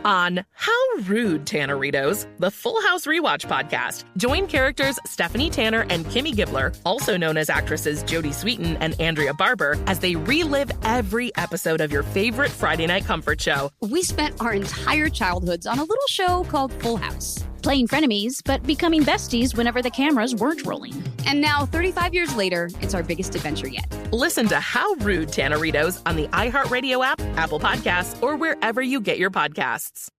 On How Rude, Tanneritos, the Full House Rewatch podcast. Join characters Stephanie Tanner and Kimmy Gibbler, also known as actresses Jodie Sweetin and Andrea Barber, as they relive every episode of your favorite Friday night comfort show. We spent our entire childhoods on a little show called Full House, playing frenemies, but becoming besties whenever the cameras weren't rolling. And now, 35 years later, it's our biggest adventure yet. Listen to How Rude, Tanneritos on the iHeartRadio app, Apple Podcasts, or wherever you get your podcasts.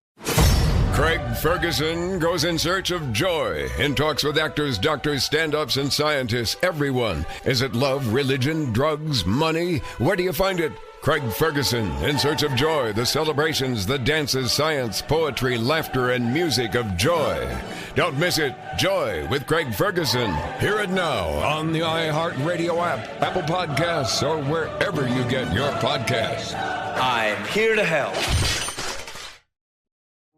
Craig Ferguson goes in search of joy and talks with actors, doctors, stand-ups, and scientists. Everyone. Is it love, religion, drugs, money? Where do you find it? Craig Ferguson, In Search of Joy, the celebrations, the dances, science, poetry, laughter, and music of joy. Don't miss it. Joy with Craig Ferguson. Hear it now on the iHeartRadio app, Apple Podcasts, or wherever you get your podcasts. I'm here to help.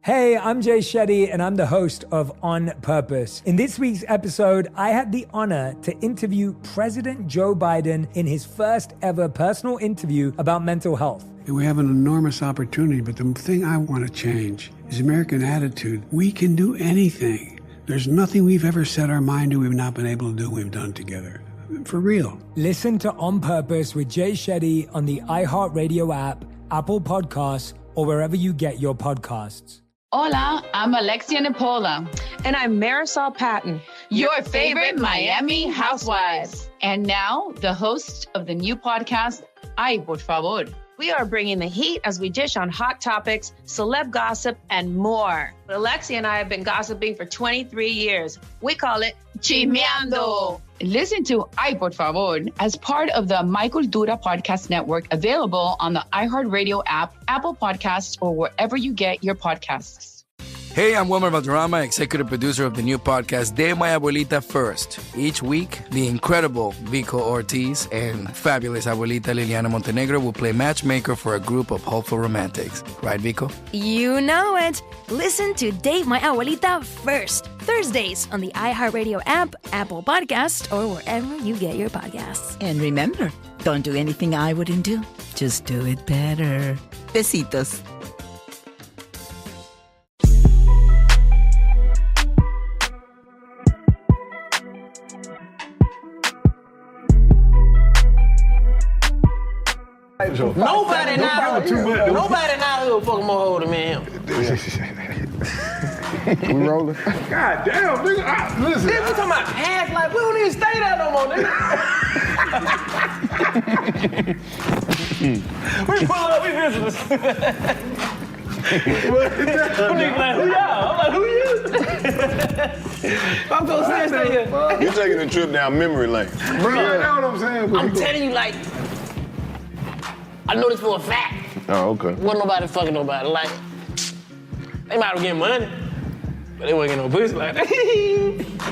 Hey, I'm Jay Shetty, and I'm the host of On Purpose. In this week's episode, I had the honor to interview President Joe Biden in his first ever personal interview about mental health. We have an enormous opportunity, but the thing I want to change is American attitude. We can do anything. There's nothing we've ever set our mind to we've not been able to do we've done together. For real. Listen to On Purpose with Jay Shetty on the iHeartRadio app, Apple Podcasts, or wherever you get your podcasts. Hola, I'm Alexia Nipola. And I'm Marisol Patton, your favorite Miami housewives. And now, the host of the new podcast, Ay, por favor. We are bringing the heat as we dish on hot topics, celeb gossip, and more. Alexia and I have been gossiping for 23 years. We call it Chismeando. Listen to Ay, por favor as part of the My Cultura Podcast Network, available on the iHeartRadio app, Apple Podcasts, or wherever you get your podcasts. Hey, I'm Wilmer Valderrama, executive producer of the new podcast, De My Abuelita First. Each week, the incredible Vico Ortiz and fabulous Abuelita Liliana Montenegro will play matchmaker for a group of hopeful romantics. Right, Vico? You know it. Listen to Date My Abuelita First, Thursdays on the iHeartRadio app, Apple Podcasts, or wherever you get your podcasts. And remember, don't do anything I wouldn't do. Just do it better. Besitos. Nobody now will fuck more older than him. We rolling? God damn, nigga. Listen. Nigga, we talking about past life. We don't even stay there no more, nigga. We pulling up, we visitors. Nigga like, who y'all? I'm like, who you? I'm gonna stay here. You're taking a trip down memory lane. Bro, you know what I'm saying? I'm telling you, like, I know this for a fact. Oh, okay. Wasn't nobody fucking nobody. Like, they might have get money, but they wasn't getting no pussy like that.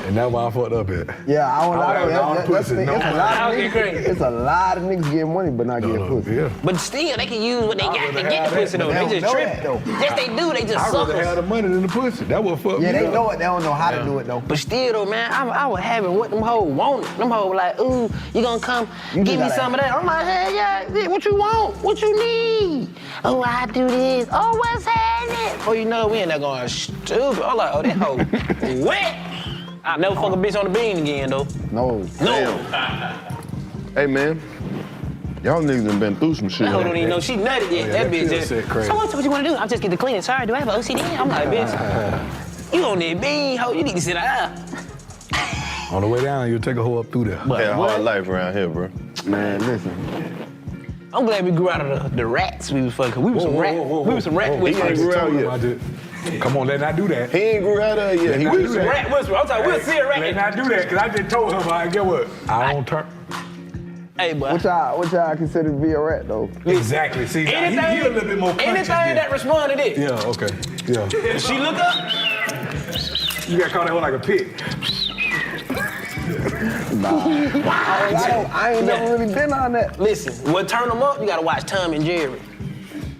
And that's why I fucked up at. Yeah, I don't know. It's a lot of niggas getting money but not getting pussy. Yeah. But still, they can use what they got to get the pussy though. They just tripping. Yes, they do. They just suckers. I'd rather have the money than the pussy. That what fucked me up. Yeah, they know it. They don't know how to do it though. But still though, man, I was having what them hoes wanted. Them hoes like, ooh, you gonna come give me some of that? I'm like, hey, yeah, what you want? What you need? Oh, I do this. Oh, what's happening? Oh, you know, we in there going stupid. I'm like, oh, that hoe wet. I'll never fuck a bitch on the bean again, though. No. Hey, man. Y'all niggas done been through some shit. That hoe don't even know she nutted yet. That bitch just, crazy. So what you want to do? I'll just get the cleaning. Sorry, do I have an OCD? I'm like, bitch, you on that bean, hoe. You need to sit down. On the way down, you'll take a hoe up through there. But a hard life around here, bro. Man, listen. I'm glad we grew out of the rats we was fucking. We was some rat. We was some rat whisperers. He ain't grew out yet. Come on, let's not do that. He ain't grew out of it yet. We was some rat whisperers. I'm talking, we'll see a rat. Let's not do that, because I just told him, I get what? I don't turn. Hey, boy. What y'all consider to be a rat, though? Exactly. See, anything, he a little bit more conscious. Anything that respond to this. Yeah, okay. Yeah. If she look up, you gotta call that one like a pig. Nah. I ain't never really been on that. Listen, what turn them up, you gotta watch Tom and Jerry.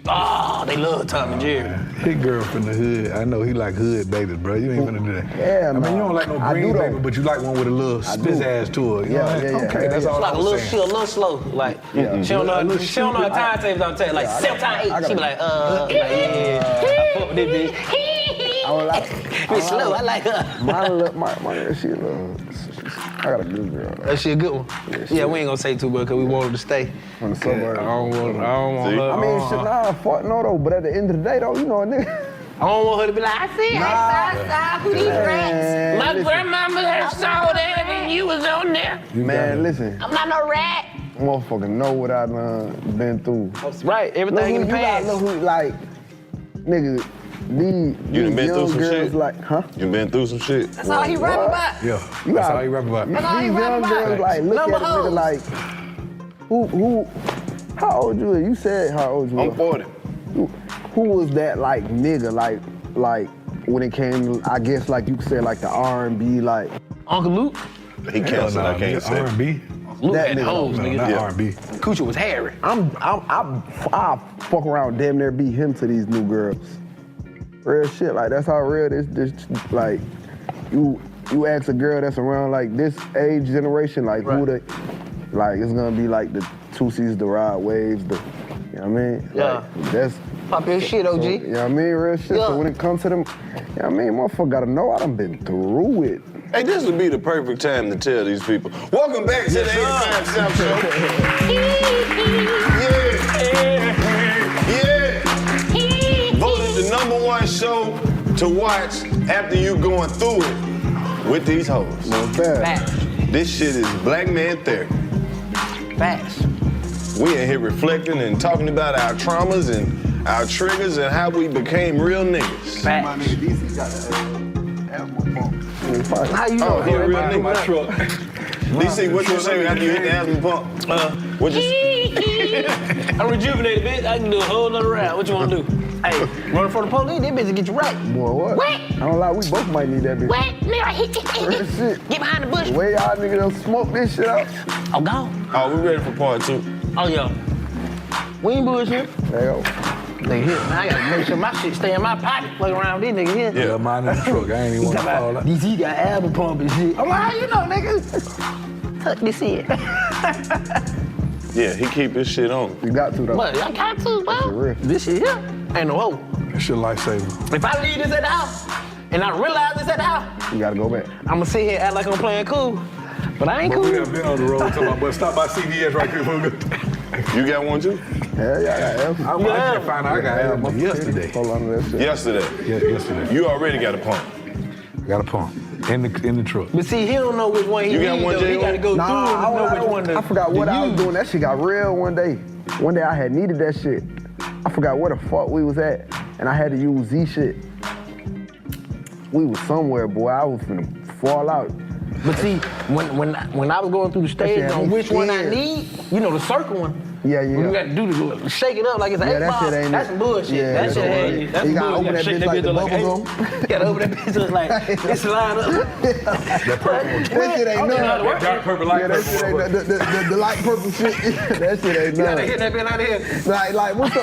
Oh, they love Tom and Jerry. His girl from the hood. I know he like hood babies, bro. You ain't gonna do that. Yeah, I mean, you don't like no green baby, but you like one with a little spitz ass to it. You know what I mean? Okay, that's all like I'm a little, saying. she a little slow. Like, she don't know her timetables on tape. Like, 7 times 8. She be like, yeah. I fuck with this bitch. I was like, It's slow, I like her. My she a little. I got a good girl. That shit a good one. Yeah, we ain't gonna say too much because we want her to stay. On the suburbs. I don't want her. I mean, shit, nah, fuck no though. But at the end of the day, though, you know, a nigga. I don't want her to be like, I see, I saw these rats. My grandmama had saw that and you was on there. Man, listen. I'm not no rat. Motherfucker know what I done been through. That's right, everything in the past. Look who, like, nigga, these You done been young through some girls, shit? like, huh? You been through some shit? That's all he rap about. Yeah, that's all he rap about. That's all he These rap young about. girls, like, look Number at a nigga like, who, how old you are? You said how old you are. I'm 40. Who was that, like, nigga, like, when it came, I guess, like, you could say, like, the R&B, like. Uncle Luke? He canceled, I can't say. R&B? Luke That had nigga. hoes, nigga. Not Yeah. R&B. Coochie was hairy. I fuck around damn near beat him to these new girls. Real shit, like that's how real this like you ask a girl that's around like this age generation, like who they like it's gonna be like the TOOSII, the Rod Waves, the you know what I mean? Yeah. Like, that's Pop your shit, OG. So, you know what I mean? Real shit. Yeah. So when it comes to them, you know what I mean, motherfucker gotta know I done been through it. Hey, this would be the perfect time to tell these people. Welcome back to the 85 South Show. Yeah. Voted the #1 show to watch after you going through it with these hoes. Facts. This shit is black man therapy. Facts. We in here reflecting and talking about our traumas and our triggers and how we became real niggas. Facts. My nigga DC got an How you know? Oh, he a real In my nigga. truck. DC, what you say after you hit the asthma pump? What you I'm rejuvenated, bitch. I can do a whole nother round. What you want to do? Hey, running for the police, they bitch get you right. Boy, what? Wait. I don't lie, we both might need that bitch. Wait, nigga. Real shit. Get behind the bush. The way y'all niggas done smoke this shit out. Oh, gone. Oh, we ready for part 2. Oh, yeah. We ain't bullshit. There you go. Nigga here. Now I gotta make sure my shit stay in my pocket. Fuck around with these niggas here. Yeah, mine in the truck. I ain't even want to fall out. DC got album pump and shit. I'm like, how you know, nigga? Tuck this in. Yeah, he keep his shit on. You got to though. But I got to, bro. real. This shit here ain't no hoe. That shit lifesaver. If I leave this at the house and I realize this at the house, You gotta go back. I'ma sit here and act like I'm playing cool. But I ain't But cool. we done been on the road talking about, but stop by CVS right quick. You got one too? Hell yeah, I got albums. I just found out I got album yesterday. Hold on to that shit. Yesterday. Yeah, yesterday. You already got a pump. I got a pump in the truck. But see, he don't know which one he You got need, one, though. He J.O.? gotta go Nah, through and know which one to I forgot what I was doing. That shit got real one day. One day I had needed that shit. I forgot where the fuck we was at, and I had to use Z shit. We was somewhere, boy. I was finna fall out. But see, when I was going through the stage shit had on me which one I scared. need, you know, the circle one. Yeah, When you yeah. got to do the shake it up like it's an Yeah, 8 that ball. shit ain't That's it. some bullshit. Yeah, that that's shit bullshit. ain't. That's You some gotta bullshit. open that shake bitch like the up bubble You gotta open that bitch like it's slide up. That purple one. That shit ain't none. That dark purple, light Yeah, that purple. shit ain't the light purple shit. That shit ain't You gotta none. hit that bitch out of here. Like what's the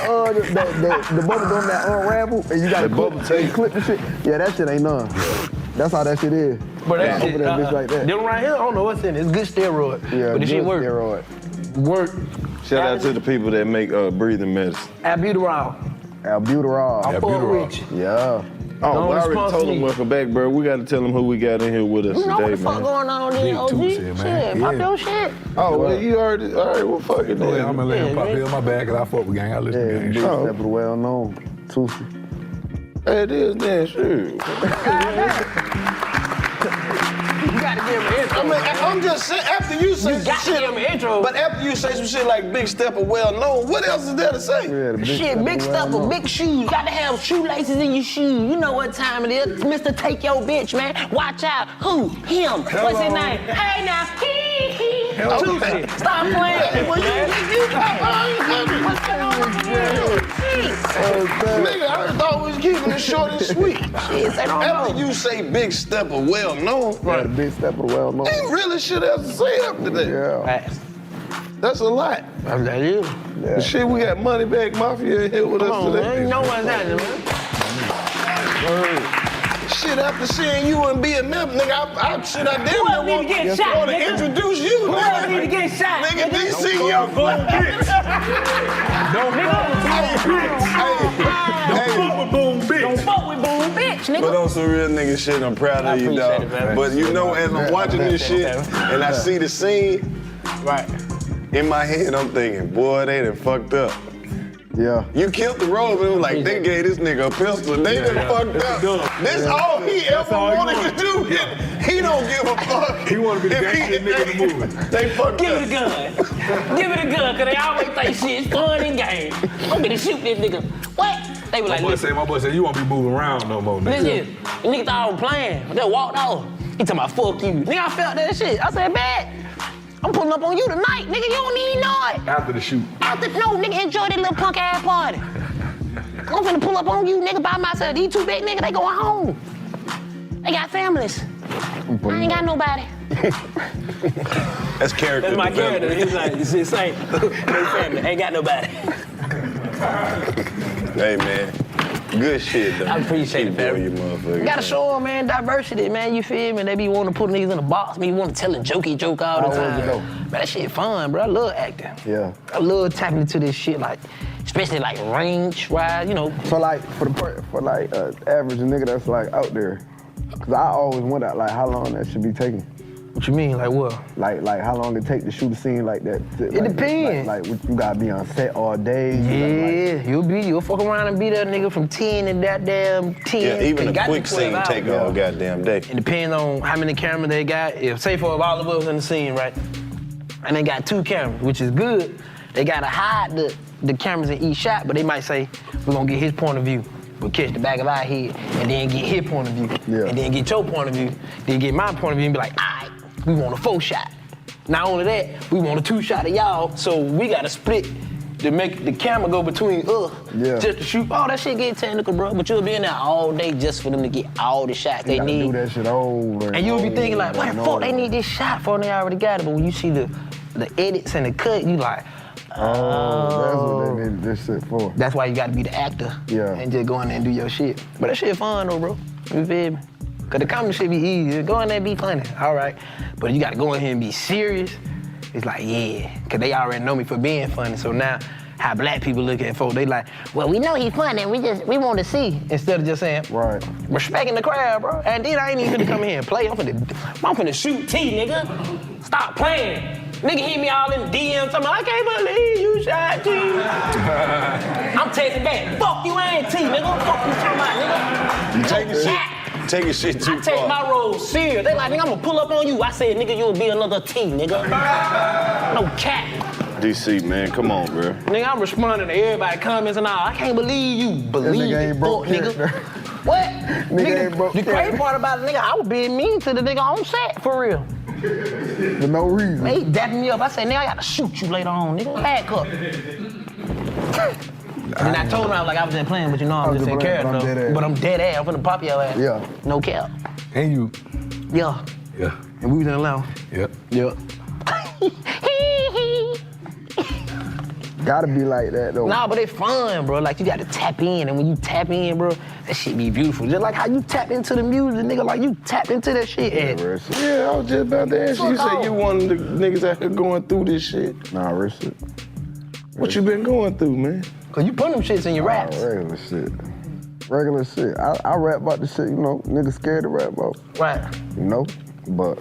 bubble gum that unravel and you gotta clip the shit? Yeah, that shit ain't none. That's how that shit is. But that Open shit, that bitch like that. them right here, I don't know what's in it. It's good steroid. Yeah, but this shit good work. steroid. Work. Shout out to the people that make breathing medicine. Albuterol. Albuterol. I fuck with you. Yeah. Oh, Don't I already respond told to them me. welcome back, bro. We got to tell them who we got in here with us You know what today, the fuck man. going on there, Big OG? TOOSII, man. Shit, pop Yeah. your shit. Oh, well, you already, all right, well, fuck it Oh, yeah, then. I'm gonna let him Yeah, pop man. in my bag because I fuck with gang. I listen to Yeah, gang. big Sure. step of the well known. TOOSII. Hey, it is then, sure. You gotta give him an intro. I mean, I'm just saying, after you say You some got to shit, give him an intro. but after you say some shit like Big Step or Well Known, what else is there to say? Yeah, the Shit, big of the stuff well with known. big shoes. Got to have shoelaces in your shoes. You know what time it is. Mr. Take Your Bitch, man. Watch out. Who? Him. What's his name? Hey, now. TOOSII. Stop playing. Well, you stop lying. What's going on here? Nigga, I thought we was keeping it short and sweet. Shit, they don't After know. you say Big Step or Well Known, Yeah, the big step of the well known. ain't really shit else to say after that. Yeah. That's a lot. That is. The shit, we got Money Bag Mafia in here with Come us on, today. man. You know what's happening, man. shit after seeing you and BMF, nigga. I shit I damn near want to introduce you, Who else need to get shot? Nigga, DC, yo. Don't fuck with boom bitch. Don't fuck with boom bitch, nigga. But on some real nigga shit, I'm proud of you, dog. But you know, as I'm watching this shit and I see the scene, right, in my head, I'm thinking, boy, they done fucked up. Yeah. You killed the road, but it was like, they gave this nigga a pistol. They done fucked up. That's all he ever wanted to do. He don't give a fuck. He want to be the gangster nigga in the movie. They fucked Give up. it a gun. Give it a gun, cause they always think shit's fun and game. I'm gonna shoot this nigga. What? They were like, My boy said, you won't be moving around no more, nigga. listen, the nigga thought I was playing. They walked off. He talking about fuck you. Nigga, I felt that shit. I said, bet. I'm pulling up on you tonight, nigga. You don't even know it. After the shoot. No, nigga, enjoy that little punk ass party. I'm finna pull up on you, nigga, by myself. These two big niggas, they going home. They got families. I ain't got nobody. That's character. That's my character. He's like, it's insane. They family. Ain't got nobody. Hey, man. Good shit, though. I appreciate it, man. You motherfucker. Gotta show them, man, diversity, man. You feel me? They be wanting to put niggas in a box. Me want to tell a jokey joke all the time. Man, that shit fun, bro. I love acting. Yeah. I love tapping into this shit, like, especially like range-wise, you know. So like for like average nigga that's like out there, cause I always wonder like how long that should be taking. What you mean, like what? Like how long it take to shoot a scene like that? It depends. Like you gotta be on set all day. Yeah, you'll fuck around and be that nigga from 10 to goddamn 10. Yeah, even a Got quick to 12 scene hours. take all goddamn day. It depends on how many cameras they got. If say for all of us in the scene, right? And they got 2 cameras, which is good. They gotta hide the cameras in each shot, but they might say, we're gonna get his point of view. We'll catch the back of our head and then get his point of view. Yeah. And then get your point of view. Then get my point of view and be like, all right, we want a 4 shot. Not only that, we want a 2 shot of y'all, so we gotta split to make the camera go between us just to shoot. Oh, that shit get technical, bro. But you'll be in there all day just for them to get all the shots they need. Do that shit over. And you'll be thinking like, what the fuck they need this shot for? And they already got it. But when you see the edits and the cut, you like, that's what they need this shit for. That's why you gotta be the actor. Yeah. And just go in there and do your shit. But that shit fun though, bro. You feel me? Cause the comedy shit be easy. Go in there and be funny. All right. But you gotta go in here and be serious. It's like, yeah. Cause they already know me for being funny. So now, how black people look at folks, they like, well, we know he's funny, we want to see. Instead of just saying, respecting the crowd, bro. And then I ain't even finna come in here and play. I'm finna shoot T, nigga. Stop playing. Nigga hit me all in the DMs, talking about, I can't believe you shot T. I'm texting back, fuck you ain't T, nigga. Fuck you talking about, nigga. You taking shit too I take far. my role serious. They like, nigga, I'm gonna pull up on you. I said, nigga, you'll be another T, nigga. No cap. DC, man, come on, bro. Nigga, I'm responding to everybody's comments and all. I can't believe you. Believe it, fuck, nigga. What? Nigga, the crazy part about it, nigga, I was being mean to the nigga on set, for real. For no reason. They dapping me up. I said, nigga, I gotta shoot you later on, nigga. Back up. And then I told him, I was like, I was just playing, but you know I'm just in character. But I'm dead ass. I'm finna pop your ass. Yeah. No cap. And you. Yeah. Yeah. And we was in Atlanta. Yep. Yep. Gotta be like that though. Nah, but it's fun, bro. Like you gotta tap in, and when you tap in, bro, that shit be beautiful. Just like how you tap into the music, nigga. Like you tap into that shit. Yeah, I was just about to ask you. You said you one of the niggas out here going through this shit. Nah, real shit. What you been going through, man? Cause you put them shits in your raps. Regular shit. Regular shit. I rap about the shit, you know, niggas scared to rap about. Right. You know? But,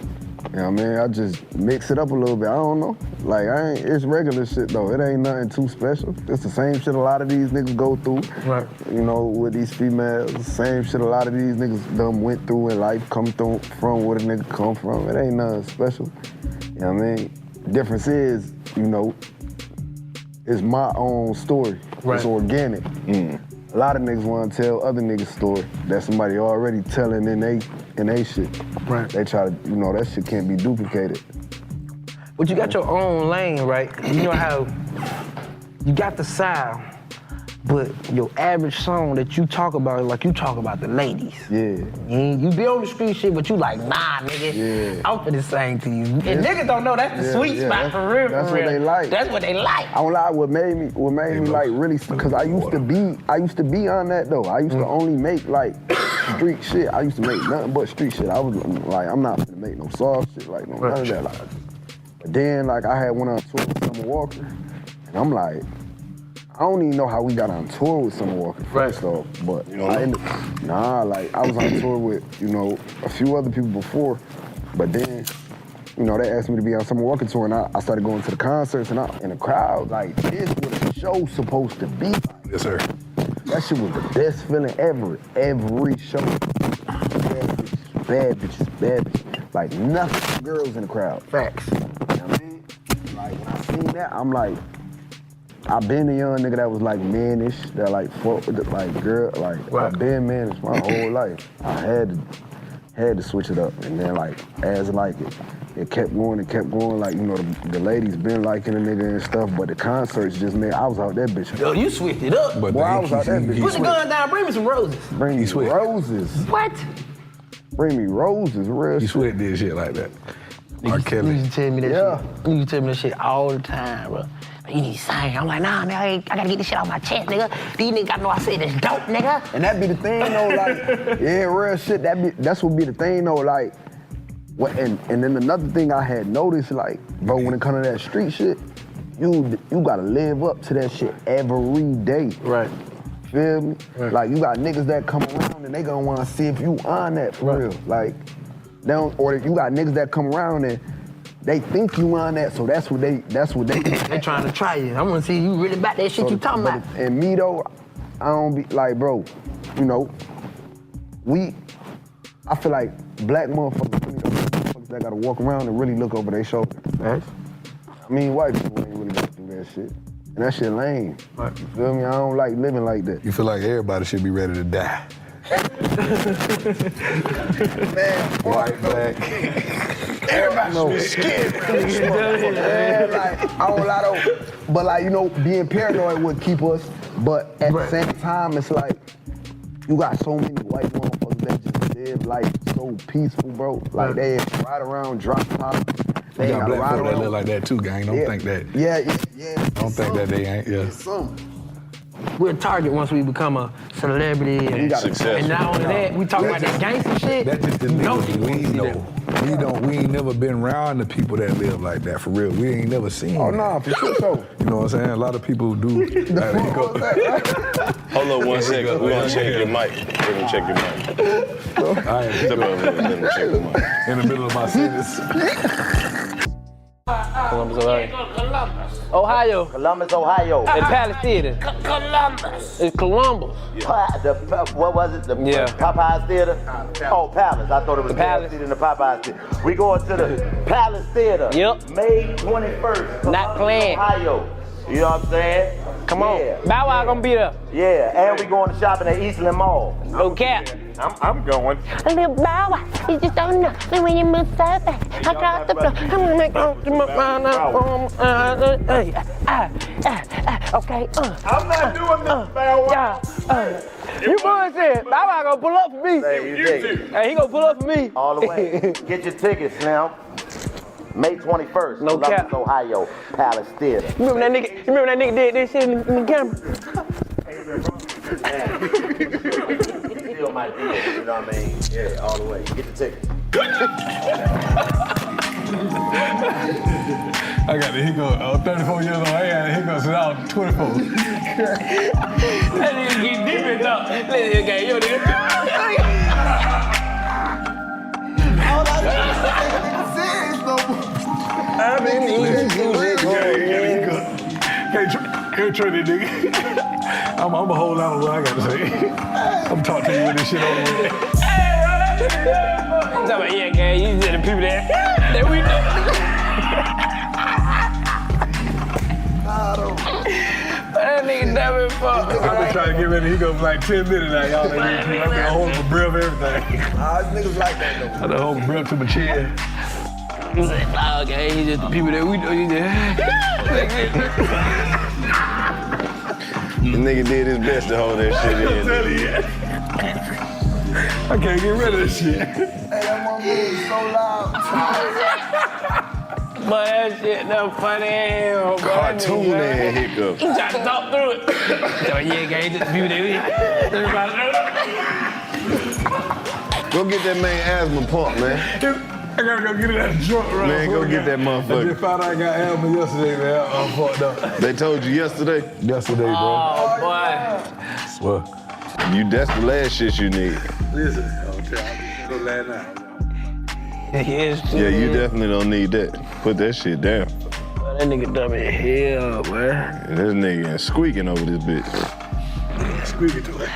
you know what I mean? I just mix it up a little bit. I don't know. Like, it's regular shit though. It ain't nothing too special. It's the same shit a lot of these niggas go through. Right. You know, with these females. The same shit a lot of these niggas done went through in life, come through from where the nigga come from. It ain't nothing special. You know what I mean? Difference is, you know, it's my own story. Right. It's organic. A lot of niggas want to tell other niggas' story that somebody already telling in they shit. Right. They try to, you know, that shit can't be duplicated. But you got your own lane, right? You know how you got the sound, but your average song that you talk about is like you talk about the ladies. Yeah. You be on the street shit, but you like, nah, nigga. Yeah. I'm finna sing to you. And niggas don't know that's the sweet spot for real. That's for real. what they like. That's what they like. I don't lie. What made me like really, because I used to be on that though. I used to only make like street shit. I used to make nothing but street shit. I was like, I'm not gonna make no soft shit, like no none of that. Like, but then like I had went on tour with Summer Walker, and I'm like, I don't even know how we got on tour with Summer Walker first off, but I was on tour with, you know, a few other people before, but then, you know, they asked me to be on Summer Walker tour, and I started going to the concerts, and in the crowd, like, this was a show supposed to be like. Yes, sir. That shit was the best feeling ever. Every show. Bad bitches. Like, nothing girls in the crowd. Facts. You know what I mean? Like, when I seen that, I'm like, I've been a young nigga that was like mannish, that like fuck with the, like girl, like I've been mannish my whole life. I had to switch it up, and then like as like it kept going, like, you know, the ladies been liking the nigga and stuff, but the concerts just made, I was out that bitch. Yo, you switched it up. Boy, I was out that bitch. Put the gun down, bring me some roses. Bring me roses. What? Bring me roses, real You shit. Sweat did shit like that. R. Kelly. You used to tell me that shit. You used to tell me that shit all the time, bro. You need to sing. I'm like, nah, man, I gotta get this shit off my chest, nigga. These niggas gotta know I said this dope, nigga. And that be the thing, though, like, yeah, real shit, that's what be the thing, though, like, and then another thing I had noticed, like, bro, when it comes to that street shit, you gotta live up to that shit every day. Right. Feel me? Right. Like, you got niggas that come around and they gonna wanna see if you on that for real. Like, or you got niggas that come around and they think you on that, so that's what they They trying to try you. I wanna see you really about that shit you talking about. And me though, I don't be like, bro, you know, I feel like black motherfuckers that gotta walk around and really look over their shoulder. Right. I mean, white people ain't really gotta do that shit. And that shit lame. Right. You feel me? I don't like living like that. You feel like everybody should be ready to die. Man, white, black. Everybody should be scared. Yeah, like, I don't lie though. But like, you know, being paranoid would keep us, but at the same time, it's like, you got so many white motherfuckers that just live life so peaceful, bro. Like, they ride around, drop top. They got black folk that look like that too, gang. Don't think that. Yeah. Don't think that they ain't, yeah. We're a target once we become a celebrity and success. And not only that, we talk about that gangster shit. That's just the niggas we know. We ain't never been around the people that live like that, for real. We ain't never seen Oh, that. nah, for sure. You know what I'm saying? A lot of people do. Hold on 1 second. We're gonna check your mic. We're gonna check your mic. Let me check the mic. In the middle of my sentence. Columbus, Ohio. Columbus, Ohio. At Palace Theater. Columbus. It's Columbus. What was it? The Popeyes Theater? Oh, Palace. I thought it was the Palace Theater and the Popeyes Theater. We going to the Palace Theater. Yep. May 21st. Not playing. Ohio. You know what I'm saying? Come on. Bow Wow gonna be there. Yeah, and we going to shopping at Eastland Mall. No cap. I'm going. A little Bow Wow, you just don't know. And when you move so fast, I got the flow. I'm gonna make okay. I'm not doing this, Bow Wow. You bullshit. Bow Wow gonna pull up for me. Hey, he gonna pull up for me. All the way. Get your tickets now. May 21st, no Columbus, Ohio, Palace Theater. You remember that nigga did this shit in the camera? Still my deal, you know what I mean? Yeah, all the way. Get the ticket. I got the hiccup. 34 years old. I had the hiccup since I was 24. That nigga get deep in up. Listen, okay, yo, nigga. I've been eating Can't trade it, nigga. I'm gonna hold on to what I got to say. I'm talking to you with this shit on the way. I'm talking about, yeah, gang, you said the people that we know. That nigga dumb as fuck. I've been trying to get rid of hiccups for like 10 minutes now, y'all. I've been holding my breath, everything. Niggas like that, though. I done hold my breath to my chin. You said, nah, gang, you just the people that we know. You just. The nigga did his best to hold that shit in. I can't get rid of this shit. Hey, that motherfucker is so loud. But that shit, that funny as hell, bro. Cartoon ass hiccup. You trying to talk through it. So, yeah, gang, just the people that we. Everybody know. Go get that man asthma pump, man. I gotta go get it at the joint right Man, go get that I motherfucker. just found out I got asthma yesterday, man. I'm fucked up. They told you yesterday? Yesterday, bro. Oh, boy. Well, that's the last shit you need. listen, I'll tell you last night. Yeah, you definitely don't need that. Put that shit down. That nigga dumb as hell, man. And this nigga squeaking over this bitch. Squeaking to it.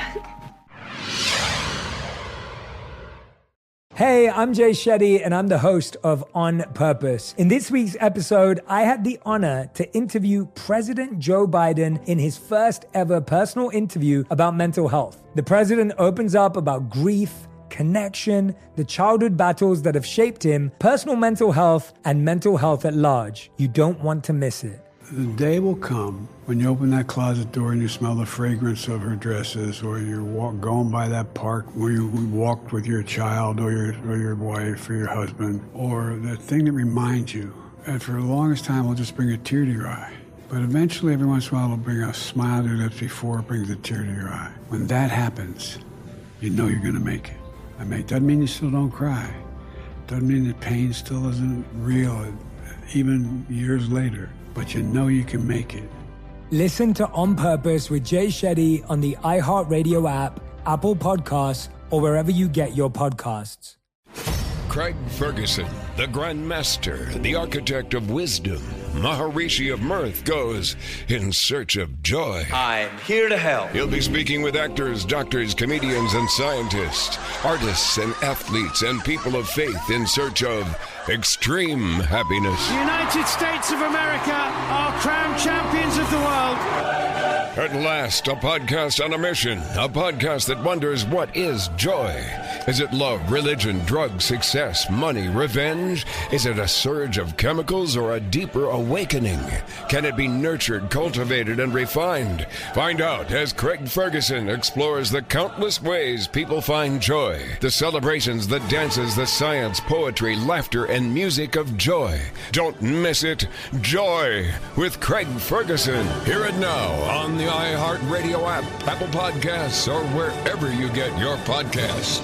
Hey, I'm Jay Shetty, and I'm the host of On Purpose. In this week's episode, I had the honor to interview President Joe Biden in his first ever personal interview about mental health. The president opens up about grief, connection, the childhood battles that have shaped him, personal mental health, and mental health at large. You don't want to miss it. The day will come when you open that closet door and you smell the fragrance of her dresses, or you're going by that park where you walked with your child or your wife or your husband, or the thing that reminds you. And for the longest time, will just bring a tear to your eye. But eventually, every once in a while, it'll bring a smile to your lips before it brings a tear to your eye. When that happens, you know you're going to make it. Doesn't mean you still don't cry. Doesn't mean the pain still isn't real, even years later. But you know you can make it. Listen to On Purpose with Jay Shetty on the iHeartRadio app, Apple Podcasts, or wherever you get your podcasts. Craig Ferguson, the Grand Master, the architect of wisdom, Maharishi of mirth, goes in search of joy. I'm here to help. He'll be speaking with actors, doctors, comedians, and scientists, artists and athletes, and people of faith in search of extreme happiness. The United States of America are crowned champions of the world. At last, a podcast on a mission. A podcast that wonders, what is joy? Is it love, religion, drugs, success, money, revenge? Is it a surge of chemicals or a deeper awakening? Can it be nurtured, cultivated, and refined? Find out as Craig Ferguson explores the countless ways people find joy. The celebrations, the dances, the science, poetry, laughter, and music of joy. Don't miss it. Joy with Craig Ferguson. Hear it now on the iHeartRadio app, Apple Podcasts, or wherever you get your podcasts.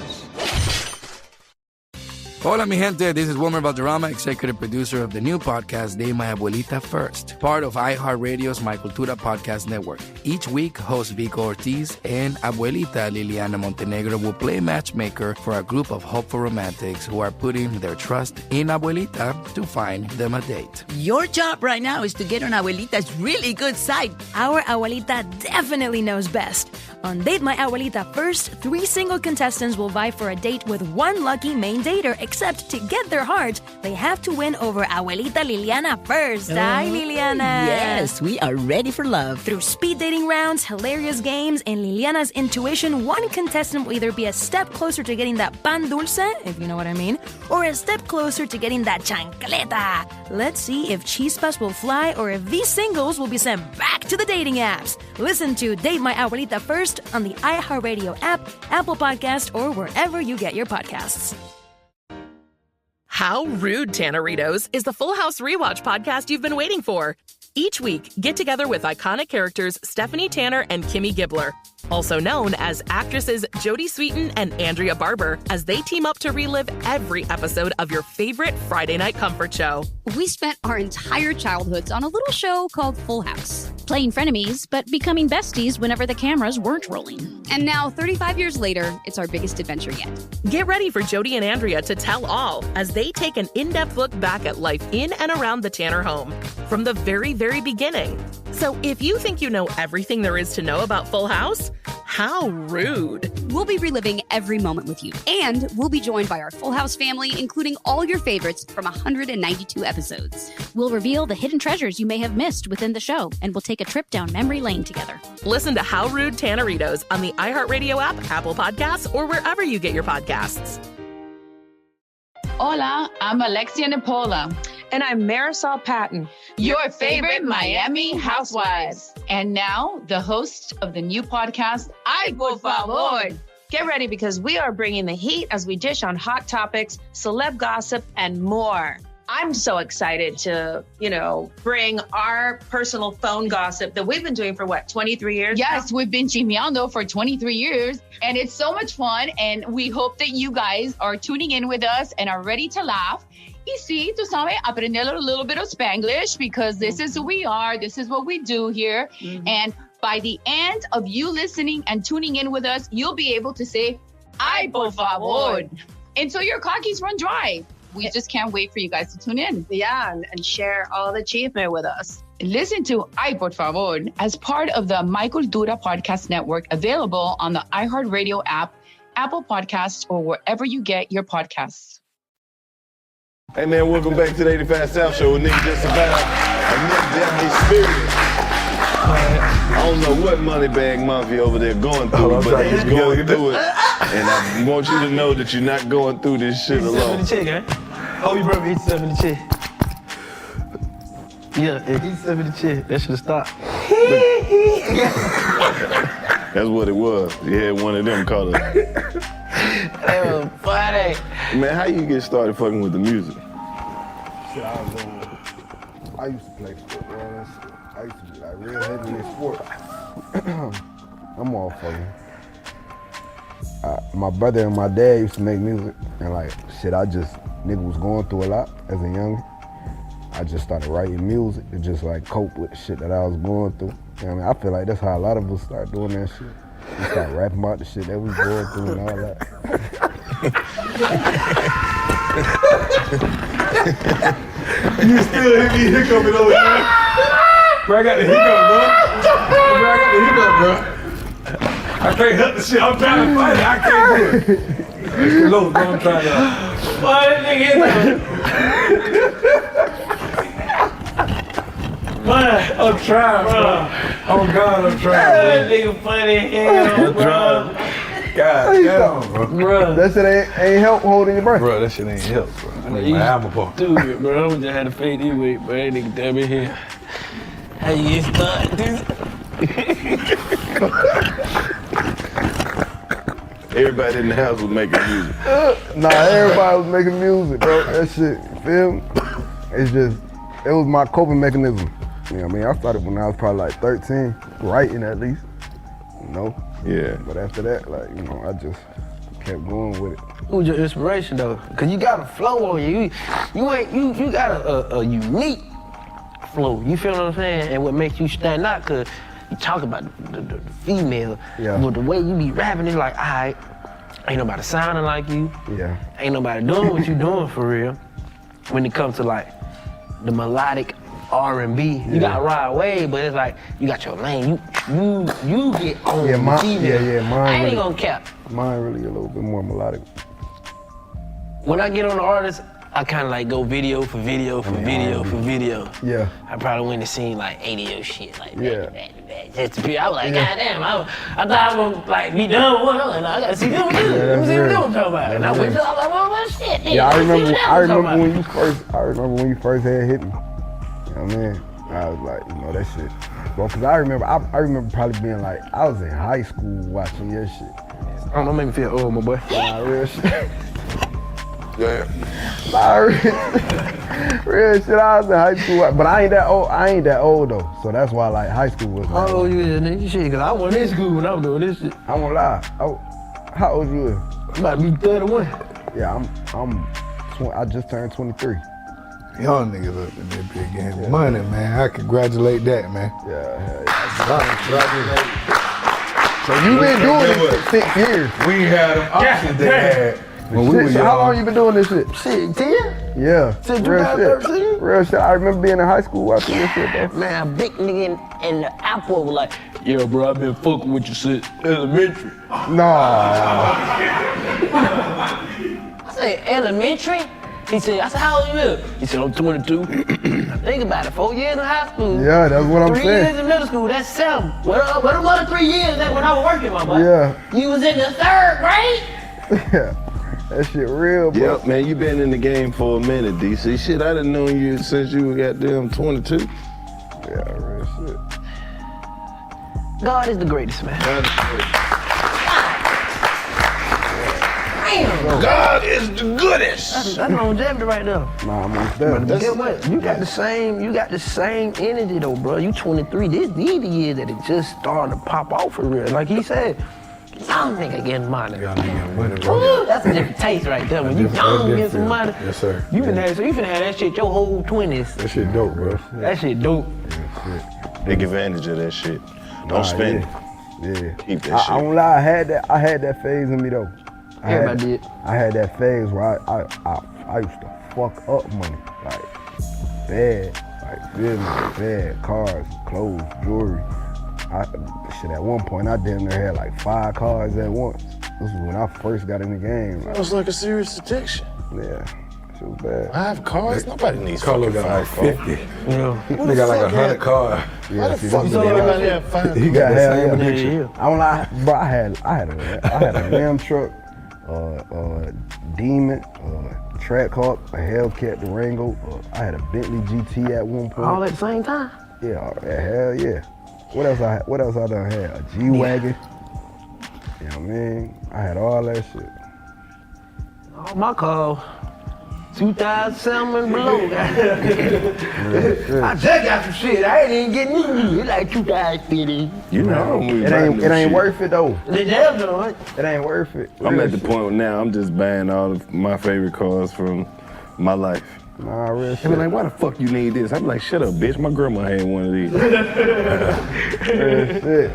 Hola, mi gente. This is Wilmer Valderrama, executive producer of the new podcast, De My Abuelita First, part of iHeartRadio's My Cultura podcast network. Each week, host Vico Ortiz and Abuelita Liliana Montenegro will play matchmaker for a group of hopeful romantics who are putting their trust in Abuelita to find them a date. Your job right now is to get on Abuelita's really good side. Our Abuelita definitely knows best. On Date My Abuelita First, 3 single contestants will vie for a date with one lucky main dater, except to get their heart, they have to win over Abuelita Liliana first. Hi, Liliana. Yes, we are ready for love. Through speed dating rounds, hilarious games, and Liliana's intuition, one contestant will either be a step closer to getting that pan dulce, if you know what I mean, or a step closer to getting that chancleta. Let's see if chispas will fly or if these singles will be sent back to the dating apps. Listen to Date My Abuelita First on the iHeartRadio app, Apple Podcast, or wherever you get your podcasts. How Rude, Tanneritos, is the Full House Rewatch podcast you've been waiting for. Each week, get together with iconic characters Stephanie Tanner and Kimmy Gibbler, also known as actresses Jodie Sweetin and Andrea Barber, as they team up to relive every episode of your favorite Friday night comfort show. We spent our entire childhoods on a little show called Full House, playing frenemies, but becoming besties whenever the cameras weren't rolling. And now, 35 years later, it's our biggest adventure yet. Get ready for Jodie and Andrea to tell all as they take an in-depth look back at life in and around the Tanner home from the very beginning. So if you think you know everything there is to know about Full House, how rude. We'll be reliving every moment with you, and we'll be joined by our Full House family, including all your favorites from 192 episodes. We'll reveal the hidden treasures you may have missed within the show, and we'll take a trip down memory lane together. Listen to How Rude, Tanneritos on the iHeartRadio app, Apple Podcasts, or wherever you get your podcasts. Hola, I'm Alexia Nipola. And I'm Marisol Patton, your favorite Miami housewives. And now, the host of the new podcast, Ay, por favor. Get ready because we are bringing the heat as we dish on hot topics, celeb gossip, and more. I'm so excited to, bring our personal phone gossip that we've been doing for 23 years? Yes, we've been chismeando for 23 years and it's so much fun. And we hope that you guys are tuning in with us and are ready to laugh. Y sí, tú sabes, aprender a little bit of Spanglish because this is who we are. This is what we do here. Mm-hmm. And by the end of you listening and tuning in with us, you'll be able to say, ay, por favor, until your cockies run dry. We just can't wait for you guys to tune in. Yeah, and share all the achievement with us. Listen to Ay, por favor as part of the My Cultura Podcast Network, available on the iHeartRadio app, Apple Podcasts, or wherever you get your podcasts. Hey man, welcome back to the 85 South Show with nigga just survived a near-death experience. I don't know what Moneybag Mafia over there going through, but he's going through it. And I want you to know that you're not going through this shit alone. Eat 7 in the chick, Oh, you brother eat 7 in the chick. Yeah, eat 7 in the chick. That should have stopped. That's what it was. You had one of them called it. That was funny. Man, how you get started fucking with the music? Shit, I used to play football. I used to be like real heavy in sport. I'm all fucking. My brother and my dad used to make music, and nigga was going through a lot as a youngin'. I just started writing music to just like cope with the shit that I was going through. You know what I mean? I feel like that's how a lot of us start doing that shit. We start rapping about the shit that we going through and all that. You still hear me hiccuping over here? Bro, I got the hiccup, bro. I can't help the shit. I'm trying to fight it. I can't do it. It's low, bro. I'm trying to. Why that nigga I'm trying, bro. Oh God, I'm trying. That nigga funny hell, bro. God damn, bro. That shit ain't help holding your breath. Bro, that shit ain't help, bro. I need my hammer pop. Dude, bro, I just had to fade this way, bro. That nigga damn it here. How you get started? Everybody in the house was making music. Nah, everybody was making music, bro. That shit, you feel me? It was my coping mechanism. You know what I mean? I started when I was probably like 13, writing at least, Yeah. But after that, I just kept going with it. Who was your inspiration though? Cause you got a flow on you. You got a unique flow. You feel what I'm saying? And what makes you stand out? Cause you talk about the female, but the way you be rapping is like, alright, ain't nobody sounding like you. Yeah. Ain't nobody doing what you doing for real. When it comes to like the melodic R&B, you got ride away, but it's like you got your lane. You get on the female. Mine. I ain't gonna cap. Mine really a little bit more melodic. When I get on the artist, I kind of like go video for video. Yeah. I probably went and seen like 80 of your shit, like just to be. I was like, goddamn, I thought I was gonna like be done with one. I was like, I gotta see them. Let me see what they talking about. And I went to, I was like, well, shit. Yeah, I remember when you first had hit me. You know what I mean? I was like, that shit. Well, cause I remember probably being like, I was in high school watching your shit. I don't know, make me feel old, my boy. Nah, real shit. Yeah. Nah, real shit. I was in high school, but I ain't that old though. So that's why like high school was. How old you is, nigga? Shit, cause I wasn't in school when I was doing this shit. I won't lie. How old you is? I'm about to be 31. Yeah, I just turned 23. Young niggas up in there big game. Money, man. I congratulate that, man. Yeah. So you been doing this for 6 years. We had them options they had when we were young. How long you been doing this shit? Shit, 10? Yeah. Since Real 2013? shit. Real shit. I remember being in high school watching this shit, though. Man, a big nigga in the Apple was like, yeah, bro, I've been fucking with you since elementary. Nah. I said, elementary? He said, I said, how old you is? He said, I'm 22. Think about it, 4 years in high school. Yeah, that's what I'm 3 saying. years in middle school, that's 7. What the other 3 years that when I was working, my boy? Yeah. You was in the 3rd grade? Yeah. That shit real, bro. Yep, man, you been in the game for a minute, DC. Shit, I done known you since you were goddamn 22. Yeah, real shit. God is the greatest, man. God is the greatest. Damn. God is the goodest. That's longevity right there. Nah, I'm on that. But guess what? You got the same energy though, bro. You 23. These the years that it just started to pop off for real. Like he said, young nigga getting money. Y'all nigga getting money, bro. Ooh, that's a different taste right there. When you young getting some money. Yes, sir. You finna have that shit your whole 20s. That shit dope, bro. That shit dope. Take advantage of that shit. Don't spend it. Yeah. Keep that shit. I won't lie, I had that phase in me though. Everybody did. I had that phase where I used to fuck up money. Like bad. Like feel me? Bad. Cars, clothes, jewelry. At one point I damn near had like 5 cars at once. This was when I first got in the game. That was like a serious addiction. Yeah. Shit was bad. 5 cars? Nobody needs Karlous fucking got like 5 50. Yeah. They got like 100 cars. Why the fuck does everybody have 5? He got half. Yeah. I don't lie, bro. I had a Ram truck, a Demon, a Trackhawk, a Hellcat Durango. I had a Bentley GT at one point. All at the same time? Yeah, hell yeah. What else I done had? A G-Wagon. You know what I mean? I had all that shit. Oh, my car, 2007 and below. I just got some shit. I ain't even getting you. It's like 2050. You know, it ain't worth it though. It ain't worth it. I'm at the point now, I'm just buying all of my favorite cars from my life. Nah, real They be like, why the fuck you need this? I'm like, shut up, bitch. My grandma had one of these. Real shit.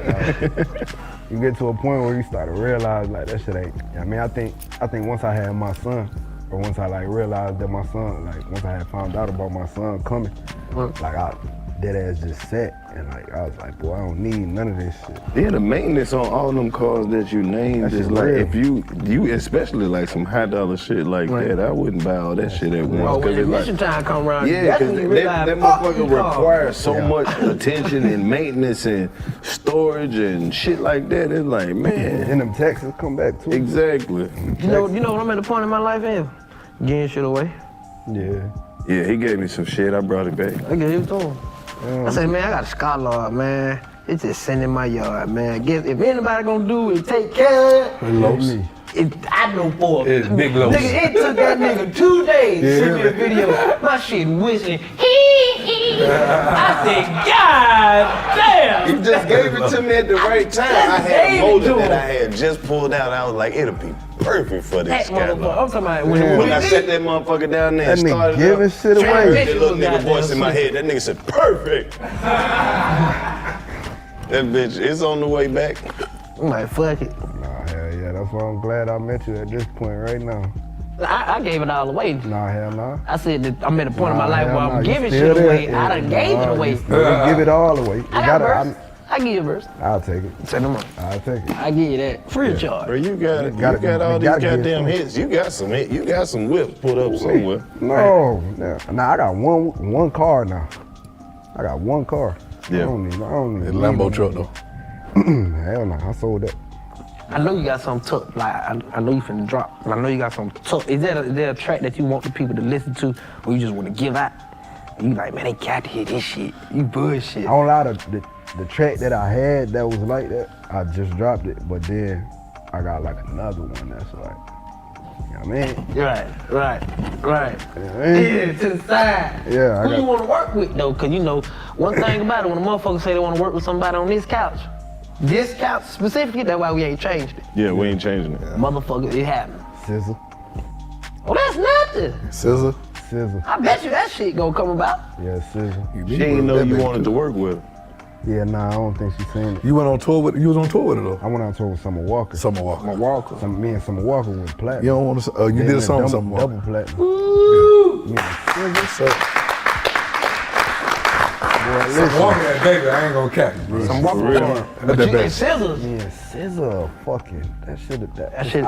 You get to a point where you start to realize like that shit ain't. I mean, I think once I had my son, or once I like realized that my son, like once I had found out about my son coming, like I dead ass just sat and like I was like, boy, I don't need none of this shit. Yeah, the maintenance on all them cars that you named is like, real. if you especially like some high dollar shit like that, I wouldn't buy all that shit at once. Oh, when it's admission time come around, yeah, that's because when you realize, that motherfucker requires so much attention and maintenance and storage and shit like that. It's like, man. And them taxes come back too. Exactly. You know what I'm at the point in my life in? Getting shit away. Yeah. Yeah, he gave me some shit. I brought it back. I gave it to him. I said, man, I got a Skylark, man. It's just sitting in my yard, man. Guess if anybody gonna do it, take care of it. I know for It's big loads. Nigga, it took that nigga 2 days to send me a video. My shit whistling. I said, God damn! You just gave it to me at the right time. I had a motor that I had just pulled out. I was like, it'll be perfect for this Skylark. I'm talking about when I set that motherfucker down there and started giving shit away. That little nigga voice in my head, that nigga said, perfect. That bitch, it's on the way back. I'm like, fuck it. Nah, hell yeah, that's why I'm glad I met you at this point right now. I gave it all away. Nah, hell nah. I said that I'm at a point in my life where I'm You giving still shit away. there? I done gave it away. You give it all away. I got a verse. I give you a verse. I'll take it. Send them up. I'll take it. I give you that free of charge. Bro, you got all these goddamn hits. You got some whips put up somewhere. No, nah, I got one car now. I got one car. Yeah. I don't need That Lambo truck though. Hell no, I sold that. I know you got something tough. Like I know you finna drop, but I know you got something tough. Is there a track that you want the people to listen to, or you just want to give out? You like, man, they got to hear this shit. You bullshit. I don't lie, the track that I had that was like that, I just dropped it, but then I got like another one that's like, you know what I mean? Right. You know what I mean? Yeah, to the side. Yeah, Who you want to work with though? Cause you know, one thing about it, when a motherfucker say they want to work with somebody on this couch specifically, that's why we ain't changed it. Yeah, we ain't changing it. Motherfucker, it happened. Scissor. Well, that's nothing. Scissor. I bet you that shit gonna come about. Yeah, Scissor. She didn't know you wanted to work with her. Yeah, nah, I don't think she's seen it. You went on tour with? You was on tour with her though? I went on tour with Summer Walker. Me and Summer Walker went platinum. You don't want to? You did a song with Summer Walker. Double platinum. Woo! Yeah. Summer Walker, that baby, I ain't gonna cap. Some Walker. But you get Scissors. Yeah, Scissor, fucking that shit.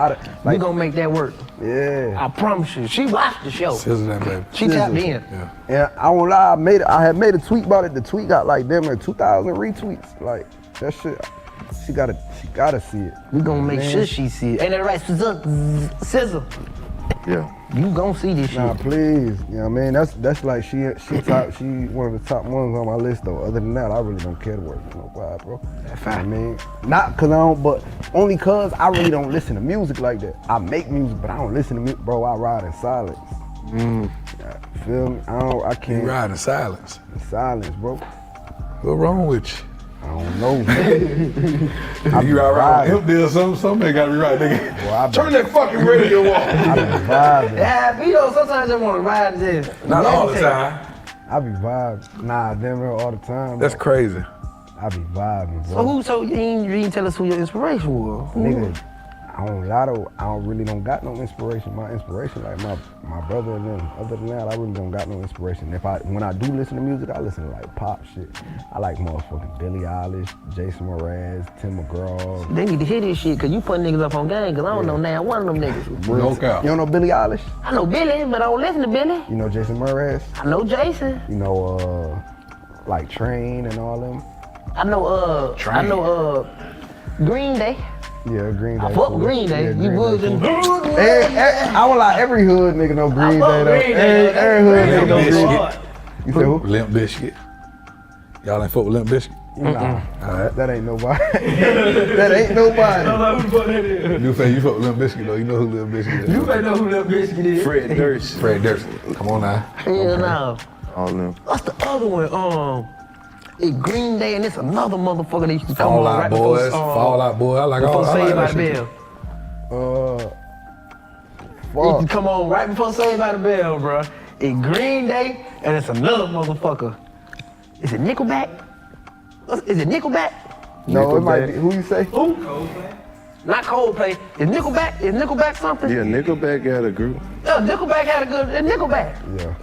We gonna make that work. Yeah. I promise you. She watched the show. Scissor that baby. She tapped in. Yeah. And I won't lie, I had made a tweet about it. The tweet got like damn near 2,000 retweets. Like that shit, she gotta see it. We gonna make sure she see it. Ain't that right, Scissor? Yeah. You gon' see this shit. Nah, please. You know what I mean? That's like she one of the top ones on my list though. Other than that, I really don't care to work with nobody, bro. That's fine. You know what I mean? Not cause I don't, but only cause I really don't listen to music like that. I make music, but I don't listen to music, bro. I ride in silence. Yeah, feel me? I can't. You ride in silence? In silence, bro. What's wrong with you? I don't know. You ride around empty or something ain't gotta be right, nigga. Well, turn that fucking radio off. I be vibing. Yeah, you know, sometimes I want to ride this. Not all the time. I be vibing. Nah, damn near all the time. That's crazy. I be vibing, bro. So you ain't tell us who your inspiration was? Nigga, I don't got no inspiration. My inspiration, like my brother and them. Other than that, I really don't got no inspiration. When I do listen to music, I listen to like pop shit. I like motherfucking Billie Eilish, Jason Mraz, Tim McGraw. They need to hear this shit, cause you putting niggas up on game, cause I don't know now one of them niggas. No cap. You don't know Billie Eilish? I know Billie, but I don't listen to Billie. You know Jason Mraz? I know Jason. You know, like Train and all them? I know, Green Day. Yeah, Green Day. I fuck Green Day. Yeah, You was in cool. I would like every hood nigga know Green Day though. Every hood nigga know Green Day. You say who? Limp Bizkit. Y'all ain't fuck with Limp Bizkit? Nah, that ain't nobody. That ain't nobody. You say you fuck with Limp Bizkit though. You know who Limp Bizkit is? You may know who Limp Bizkit is. Fred Durst. Fred Durst. Come on now. Hell no. All them. What's the other one? It's Green Day and it's another motherfucker that used to come Fall on Out right Boys. before, Fall Out Boy. I like all before Saved by that the shit. Bell. It used to come on right before Saved by the Bell, bro. It's Green Day and it's another motherfucker. Is it Nickelback? Is it Nickelback? No, it might be. Who you say? Who? Not Coldplay. Is Nickelback something? Yeah, Nickelback got a group. Yeah, Nickelback had a good. Nickelback. Yeah.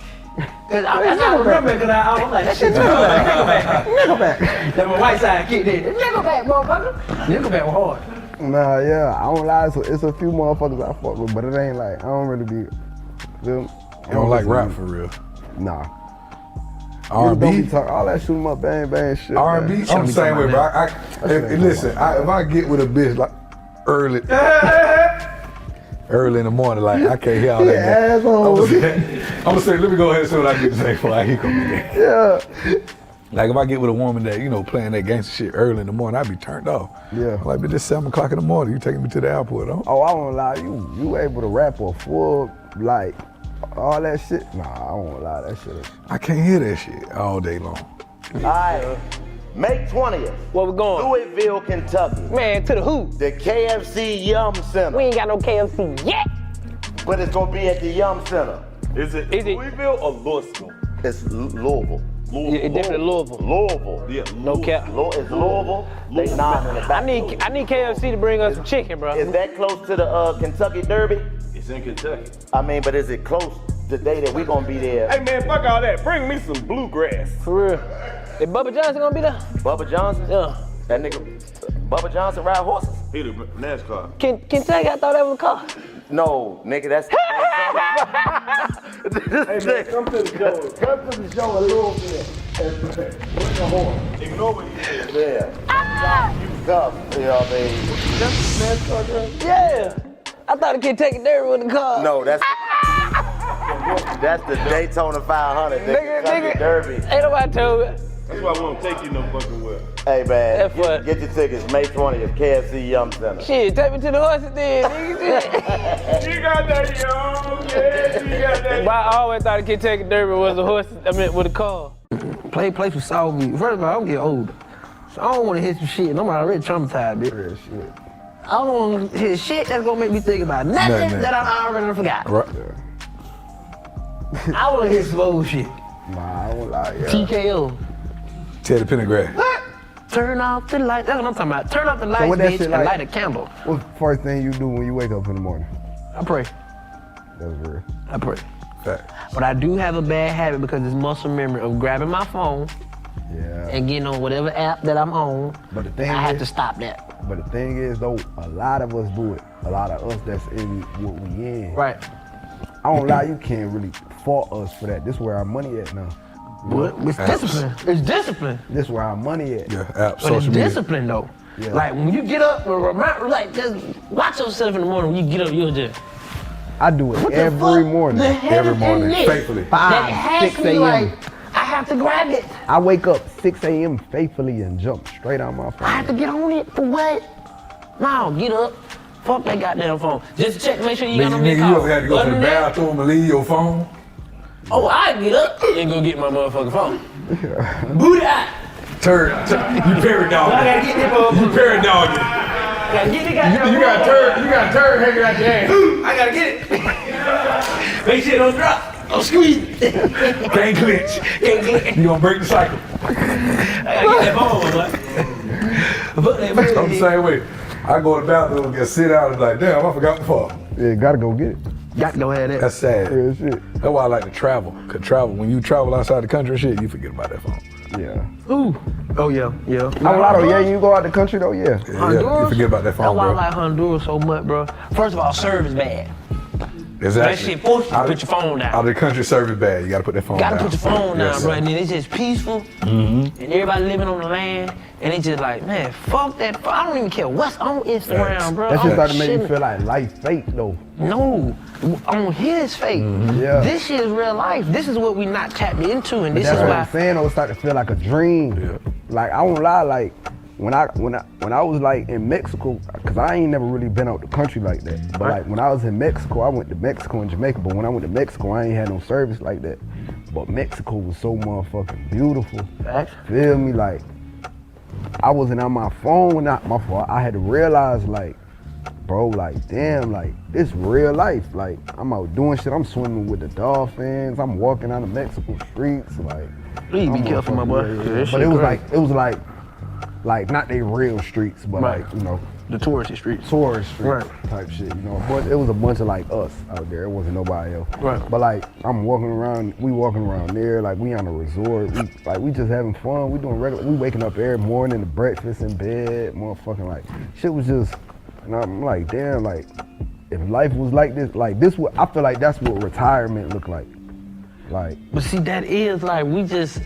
Cause I remember because I'm like, that shit Nickelback. That my white side kicked in. Nickelback, motherfucker. Nickelback was hard. Nah, yeah, I don't lie. So it's a few motherfuckers I fuck with, but it ain't like, I don't really be. You don't like rap for real? Nah. R&B? All that shoot 'em up, bang, bang shit. R&B? I'm the same way, bro. Listen, if I get with a bitch like early in the morning, like I can't hear all that. I'm gonna say, let me go ahead and see what I get to say before he come in. Yeah. Like if I get with a woman that, you know, playing that gangster shit early in the morning, I'd be turned off. Yeah. Like, but it's 7 o'clock in the morning, you taking me to the airport, huh? Oh, I won't lie, you able to rap a full, like, all that shit? Nah, I won't lie, that shit. I can't hear that shit all day long. All right, May 20th. Where we going? Louisville, Kentucky. Man, to the who? The KFC Yum Center. We ain't got no KFC yet. But it's gonna be at the Yum Center. Is it Louisville or Louisville? It's Louisville. Yeah, it's definitely Louisville. Louisville. Yeah, no cap. It's Louisville. They nodding in the back. I need KFC to bring us some chicken, bro. Is that close to the Kentucky Derby? It's in Kentucky. I mean, but is it close the day that we gonna be there? Hey man, fuck all that. Bring me some bluegrass. For real. Is Bubba Johnson gonna be there? Bubba Johnson? Yeah. That nigga, Bubba Johnson ride horses? He the NASCAR. Kentucky, I thought that was a car. No, nigga, that's. Hey man, come to the show. Come to the show a little bit. Bring a horse. Ignore what he said. Yeah. You tough, you know what I mean? That's the NASCAR girl? Yeah. I thought the Kentucky Derby was a car. No, that's the Daytona 500, the Kentucky Derby. Ain't nobody told me. That's why I won't take you no fucking well. Hey man, That's what? get your tickets May 20th, KFC Yum Center. Shit, take me to the horses then, nigga. You got that, yo. Yeah, you got that. But I always thought the Kentucky Derby was a horse, with a car. Play for South Beach. First of all, I'm getting older. So I don't want to hear some shit. I'm already traumatized, bitch. Real shit. I don't want to hear shit that's going to make me think about nothing that I already forgot. Right. I want to hear some old shit. Nah, I won't lie, yeah. TKO. Teddy Pendergrass. Turn off the light. That's what I'm talking about. Turn off the lights, what that bitch, shit and like? light a candle. What's the first thing you do when you wake up in the morning? I pray. That's real. I pray. Fact. But I do have a bad habit because it's muscle memory of grabbing my phone and getting on whatever app that I'm on. But the thing I have is- to stop that. But the thing is, though, a lot of us do it. A lot of us that's in what we in. Right. I don't lie, you can't really fault us for that. This is where our money at now. What? It's discipline. It's discipline. This is where our money at. Yeah, apps, But social it's media. discipline though. Yeah. Like when you get up, remember, like just watch yourself in the morning. When you get up, you'll just I do it every morning. Every morning, faithfully. 5, 6 a.m. Like, I have to grab it. I wake up 6 a.m. faithfully and jump straight on my phone. I have to get on it for what? No, get up. Fuck that goddamn phone. Just check, make sure you got no missed Nigga, you calls. ever had to go to the bathroom and leave your phone? Oh, I get up and go get my motherfucking phone. Booty out. Turd. You parrot dog. I gotta get that motherfucker. You parrot dog. Gotta get the goddamn You got a turd hanging out your ass. I gotta get it. Make sure it don't drop. I'm squeezing. Can't clench. You gonna break the cycle. I gotta get that phone, boy. I'm the same way. I go to the bathroom and sit down and be like, damn, I forgot the phone. Yeah, gotta go get it. Got to go ahead and That's sad. Real shit. That's why I like to travel. Cause when you travel outside the country and shit, you forget about that phone. Yeah. Ooh. Oh yeah. You go out the country though, yeah. Yeah, you forget about that phone, That's why I bro. like Honduras so much, bro. First of all, service bad. Exactly. That shit forced you to put your phone down. Out of the country service bad, you gotta put that phone down. Gotta put your phone down, Yes, bro. sir. And then it's just peaceful. Mm-hmm. And everybody living on the land. And it's just like, man, fuck that. I don't even care what's on Instagram, bro. That shit started to make Shit. me feel like life fake though. No, on his fake. Yeah. This shit is real life. This is what we not tapped into, and But this that's is what why. I'm saying though, it started to feel like a dream. Yeah. Like I won't lie, like when I was like in Mexico, cause I ain't never really been out the country like that. But like when I was in Mexico, I went to Mexico and Jamaica. But when I went to Mexico, I ain't had no service like that. But Mexico was so motherfucking beautiful. Facts. Feel me? Like I wasn't on my phone, not my fault. I had to realize like, bro, like damn, like this real life. Like I'm out doing shit. I'm swimming with the dolphins. I'm walking on the Mexico streets. Like Please be I'm careful, my boy. motherfucking- Yeah, that but shit it was like not they real streets, but Right. like, you know, The touristy streets. tourist street Right. type shit, you know. But it was a bunch of like us out there. It wasn't nobody else. Right. But like I'm walking around, we walking around there, like we on a resort. We just having fun. We doing regular. We waking up every morning to breakfast in bed, motherfucking like shit was just. And I'm like, damn, like if life was like this, I feel like that's what retirement looked like. Like. But see, that is like we just,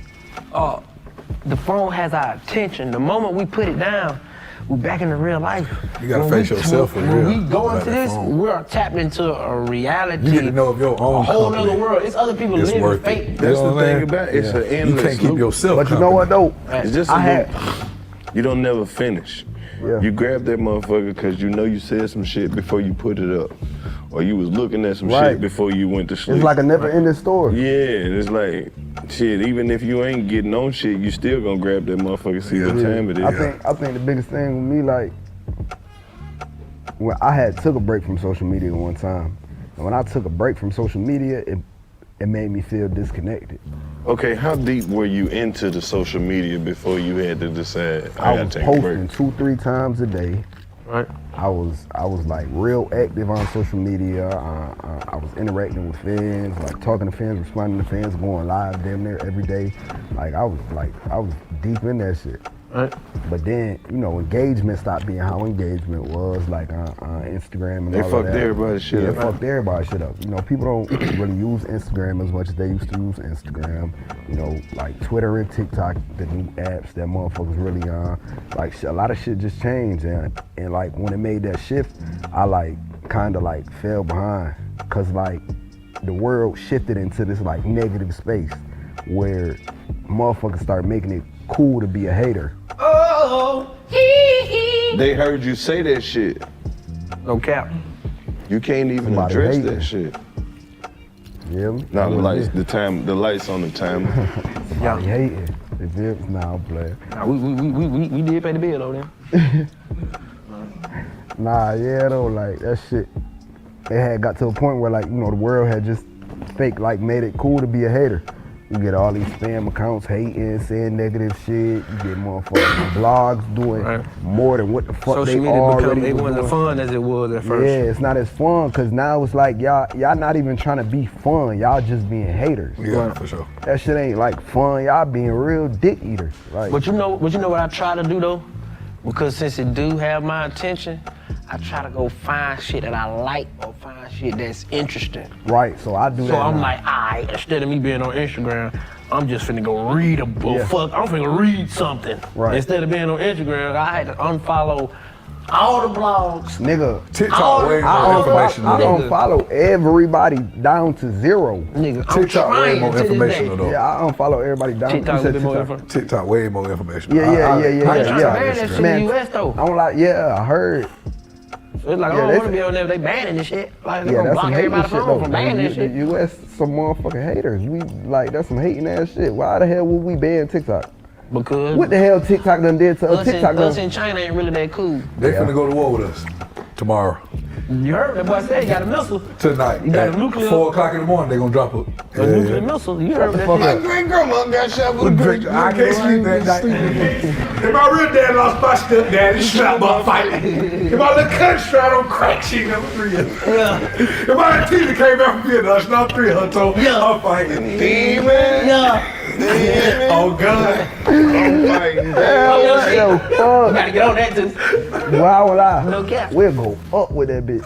the phone has our attention. The moment we put it down, we're back into real life. You gotta When face we- yourself for when real. we go Like into that this, phone. we're tapped into a reality. You get to know of your own a whole company. other world. It's other people It's living worth fake. it. That's You know the what I'm thing saying? about it. It's an endless You can't keep loop. yourself But you know what though? It's just a loop. You don't never finish. Yeah. You grab that motherfucker because you know you said some shit before you put it up. Or you was looking at some Right. shit before you went to sleep. It's like a never-ending story. Yeah, and it's like, shit, even if you ain't getting on shit, you still gonna grab that motherfucker, see what time it is. I think the biggest thing with me, like, when I had took a break from social media one time, and when I took a break from social media, it made me feel disconnected. Okay, how deep were you into the social media before you had to decide I gotta was take a break? posting 2-3 times a day. Right. I was like real active on social media. I was interacting with fans, like talking to fans, responding to fans, going live damn near every day. Like I was deep in that shit. Right. But then, you know, engagement stopped being how engagement was, like on Instagram and They all of fucked that. everybody's shit up. Yeah, fucked everybody's shit up. You know, people don't really use Instagram as much as they used to use Instagram. You know, like Twitter and TikTok, the new apps that motherfuckers really on. Like a lot of shit just changed, and like when it made that shift, I like kind of like fell behind, cause like the world shifted into this like negative space where motherfuckers start making it cool to be a hater. Oh, They heard you say that shit. No cap. You can't even Somebody address hating. that shit. Yeah. Nah, the lights on the timer. Somebody hating. You feel me? Nah, I'm playing. Nah, we did pay the bill though then. Nah, yeah, though, like that shit. It had got to a point where, like, you know, the world had just fake, like, made it cool to be a hater. You get all these spam accounts hating, saying negative shit. You get motherfucking blogs doing more than what the fuck Social they media already it was wasn't doing. as fun as it was at first. Yeah, it's not as fun because now it's like y'all not even trying to be fun. Y'all just being haters. Yeah, for sure. That shit ain't like fun. Y'all being real dick eaters. Like, But you know what I try to do though? Because since it do have my attention, I try to go find shit that I like or find shit that's interesting. right, so I do that. So I'm now. like, alright, instead of me being on Instagram, I'm just finna go read a book. Yeah. I'm finna read something. Right. Instead of being on Instagram, I had to unfollow All the blogs. Nigga. TikTok way more information. I unfollow everybody down to zero. Nigga, TikTok way more informational though. Yeah, I unfollow everybody down to zero. TikTok way more information. Yeah. That shit in the US though. I'm like, yeah, I heard. It's like, I don't want to be on there. They banning this shit. Like, they gonna block everybody's phone from banning this shit. The US, some motherfucking haters. That's some hating ass shit. Why the hell would we ban TikTok? Because what the hell TikTok done did to us? Us in China ain't really that cool. They finna go to war with us tomorrow. You heard that boy say he got a missile. Tonight. You got a nuclear. 4 o'clock in the morning, they gonna drop a nuclear missile. You heard that? My great grandma got shot with a brick. I can't sleep that night. If my real dad lost my stepdad, he slapped my fighting. If my little country out on crack, she number 3. If my auntie came back from Vietnam, she number 3 her toe. I'm fighting. Demon. Yeah. Oh God. I'm fighting. Yo, fuck. You gotta get on that too. Why would I? No cap. We'll go up with that bitch.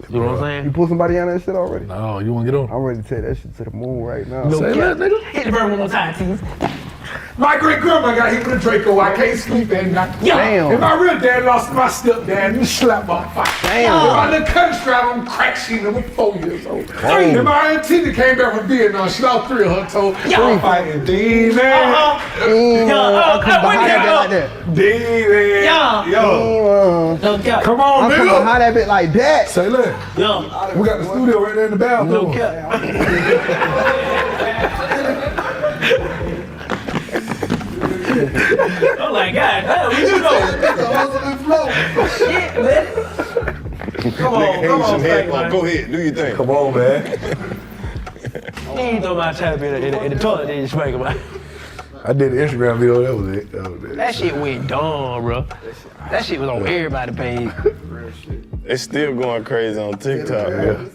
You know what I'm saying? You pull somebody on that shit already? No, you wanna get on? I'm ready to take that shit to the moon right now. No Say cap. that, nigga. Hit the bird one more time, tease. My great grandma got hit with a Draco. I can't sleep at night. Damn. If my real dad lost my stepdad, he slapped my fight. Damn. If my little country out on crack, she was 4 years old. Damn. If my auntie came back from Vietnam, she lost 3 of her toe. I'm fighting demon. I come behind that bitch like that. Demon. Yo. No cap. Come on, I come nigga. behind that bitch like that. Say look. Yo. We got the studio right there in the bathroom. No cap. I'm like, God damn, what you know? Shit, man. Come on, Frank, man. Go ahead, do your thing. Come on, man. You ain't throw my tap in the toilet, then you spank him out. I did the Instagram video, that was it. That shit went dumb, bro. That shit was on everybody's page. It's still going crazy on TikTok, man.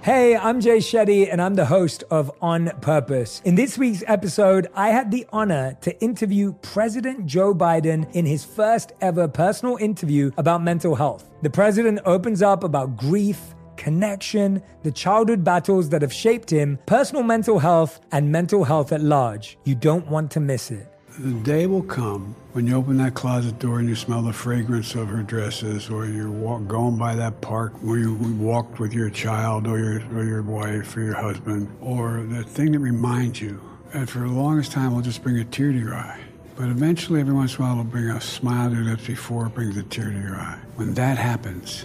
Hey, I'm Jay Shetty, and I'm the host of On Purpose. In this week's episode, I had the honor to interview President Joe Biden in his first ever personal interview about mental health. The president opens up about grief, connection, the childhood battles that have shaped him, personal mental health, and mental health at large. You don't want to miss it. The day will come when you open that closet door and you smell the fragrance of her dresses, or you're going by that park where you walked with your child or your wife or your husband, or the thing that reminds you. And for the longest time, it'll just bring a tear to your eye. But eventually, every once in a while, it'll bring a smile to your lips before it brings a tear to your eye. When that happens,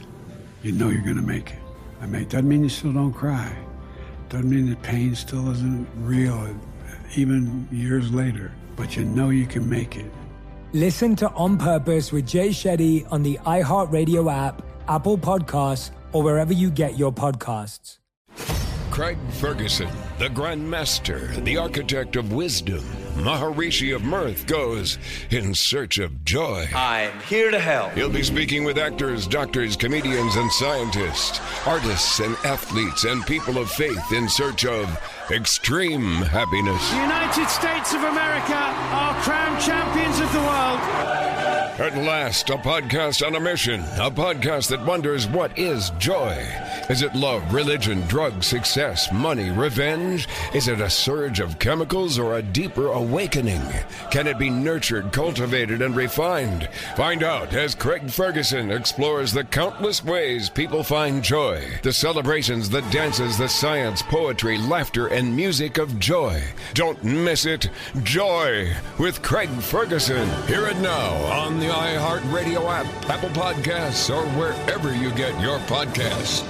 you know you're going to make it. It doesn't mean you still don't cry. Doesn't mean the pain still isn't real, even years later. But you know you can make it. Listen to On Purpose with Jay Shetty on the iHeartRadio app, Apple Podcasts, or wherever you get your podcasts. Craig Ferguson, the Grand Master, the architect of wisdom, Maharishi of mirth, goes in search of joy. I'm here to help. He'll be speaking with actors, doctors, comedians, and scientists, artists and athletes, and people of faith in search of extreme happiness. The United States of America are crowned champions of the world. At last, a podcast on a mission. A podcast that wonders, what is joy? Is it love, religion, drugs, success, money, revenge? Is it a surge of chemicals or a deeper awakening? Can it be nurtured, cultivated, and refined? Find out as Craig Ferguson explores the countless ways people find joy. The celebrations, the dances, the science, poetry, laughter, and music of joy. Don't miss it. Joy with Craig Ferguson. Hear it now on the iHeartRadio app, Apple Podcasts, or wherever you get your podcasts.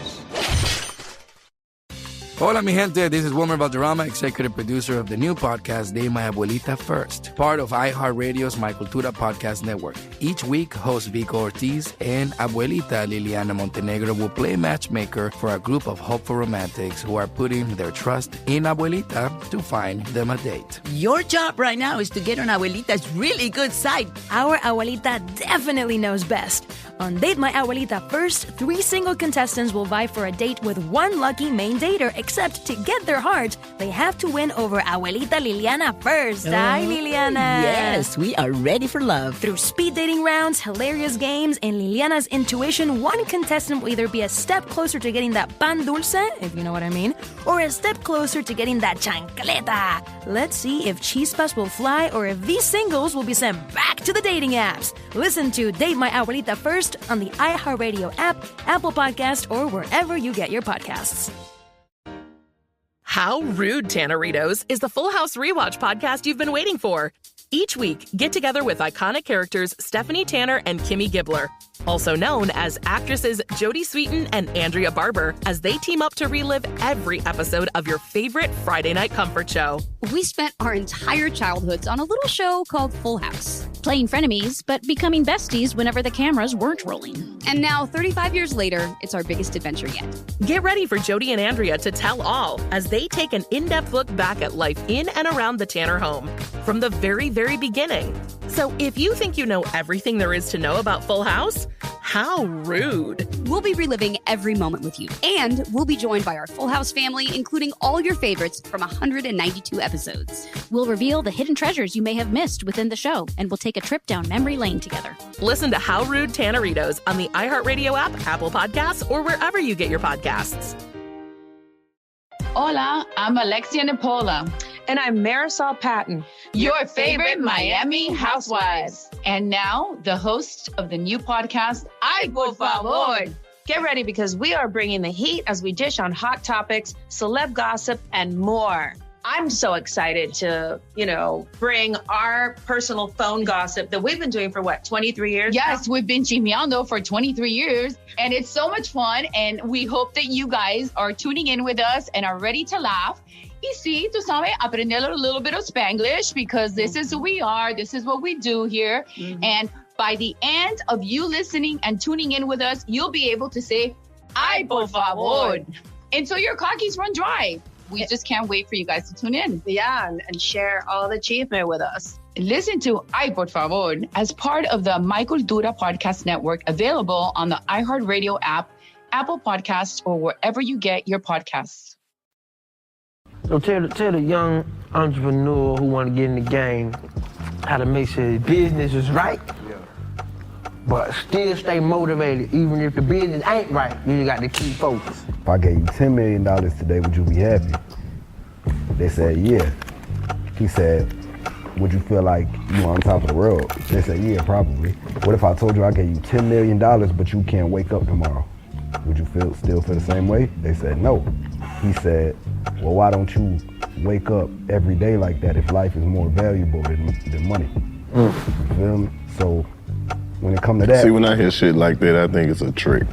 Hola, mi gente. This is Wilmer Valderrama, executive producer of the new podcast, De My Abuelita First, part of iHeartRadio's My Cultura podcast network. Each week, host Vico Ortiz and Abuelita Liliana Montenegro will play matchmaker for a group of hopeful romantics who are putting their trust in Abuelita to find them a date. Your job right now is to get on Abuelita's really good side. Our Abuelita definitely knows best. On Date My Abuelita First, 3 single contestants will vie for a date with one lucky main dater, except to get their heart, they have to win over Abuelita Liliana first. Hi, Liliana. Yes, we are ready for love. Through speed dating rounds, hilarious games, and Liliana's intuition, one contestant will either be a step closer to getting that pan dulce, if you know what I mean, or a step closer to getting that chancleta. chancleta. Let's see if chispas will fly or if these singles will be sent back to the dating apps. Listen to Date My Abuelita First on the iHeartRadio app, Apple Podcast, or wherever you get your podcasts. How Rude, Tanneritos is the Full House Rewatch podcast you've been waiting for. Each week, get together with iconic characters Stephanie Tanner and Kimmy Gibbler, also known as actresses Jodie Sweetin and Andrea Barber, as they team up to relive every episode of your favorite Friday night comfort show. We spent our entire childhoods on a little show called Full House, playing frenemies, but becoming besties whenever the cameras weren't rolling. And now, 35 years later, it's our biggest adventure yet. Get ready for Jodie and Andrea to tell all as they take an in-depth look back at life in and around the Tanner home from the very beginning. So if you think you know everything there is to know about Full House, how rude. We'll be reliving every moment with you, and we'll be joined by our Full House family, including all your favorites from 192 episodes. We'll reveal the hidden treasures you may have missed within the show, and we'll take a trip down memory lane together. Listen to How Rude Tanneritos on the iHeartRadio app, Apple Podcasts, or wherever you get your podcasts. Hola, I'm Alexia Napola. And I'm Marisol Patton, your favorite Miami housewives. And now, the host of the new podcast, Ay, por favor. Get ready because we are bringing the heat as we dish on hot topics, celeb gossip, and more. I'm so excited to, bring our personal phone gossip that we've been doing for 23 years? Yes, we've been chismeando for 23 years. And it's so much fun. And we hope that you guys are tuning in with us and are ready to laugh. Y sí, tú sabes, aprender a little bit of Spanglish because this is who we are. This is what we do here. Mm-hmm. And by the end of you listening and tuning in with us, you'll be able to say, Ay, por favor. Until your cockies run dry. We just can't wait for you guys to tune in. Yeah, and share all the achievement with us. Listen to Ay, por favor as part of the My Cultura Podcast Network, available on the iHeartRadio app, Apple Podcasts, or wherever you get your podcasts. So tell the young entrepreneur who want to get in the game how to make sure his business is right, but still stay motivated even if the business ain't right. You got to keep focused. If I gave you $10 million today, would you be happy? They said, yeah. He said, would you feel like you on top of the world? They said, yeah, probably. What if I told you I gave you $10 million, but you can't wake up tomorrow? Would you still feel the same way? They said, no. He said, well, why don't you wake up every day like that if life is more valuable than money? You feel me? So when it comes to that. See, when I hear shit like that, I think it's a trick.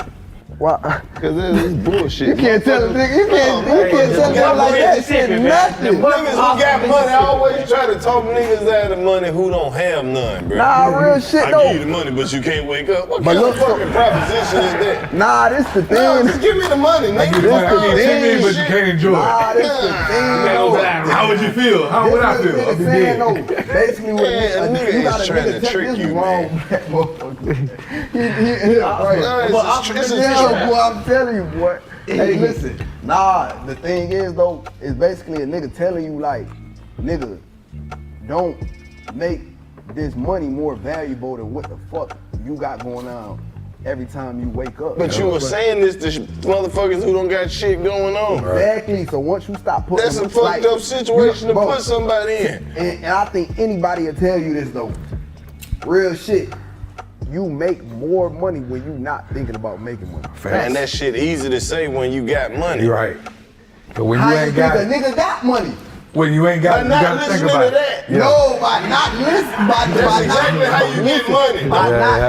Why? Because it's bullshit. You can't tell a nigga, you can't tell them like that shit, nothing. Niggas who got money always try to talk niggas out of money who don't have none, bro. Nah, real shit though. I give you the money, but you can't wake up. What kind of fucking proposition is that? Nah, this the thing. No, just give me the money, nigga. But you can't enjoy it. Nah, this the thing. How would you feel? How would I feel? This saying, no, basically what a nigga is trying to trick you, man. Boy, I'm telling you, boy. Hey, listen. Nah, the thing is, though, is basically a nigga telling you, like, nigga, don't make this money more valuable than what the fuck you got going on every time you wake up. But you were saying this to motherfuckers who don't got shit going on. Exactly. So once you stop putting... That's a fucked up situation to put somebody in. And I think anybody will tell you this, though. Real shit. You make more money when you not thinking about making money. And that shit easy to say when you got money. You're right. But when you How ain't got a nigga got money? When you ain't got it, you gotta think about it. Yeah. No, by not listening. That's exactly how you get money.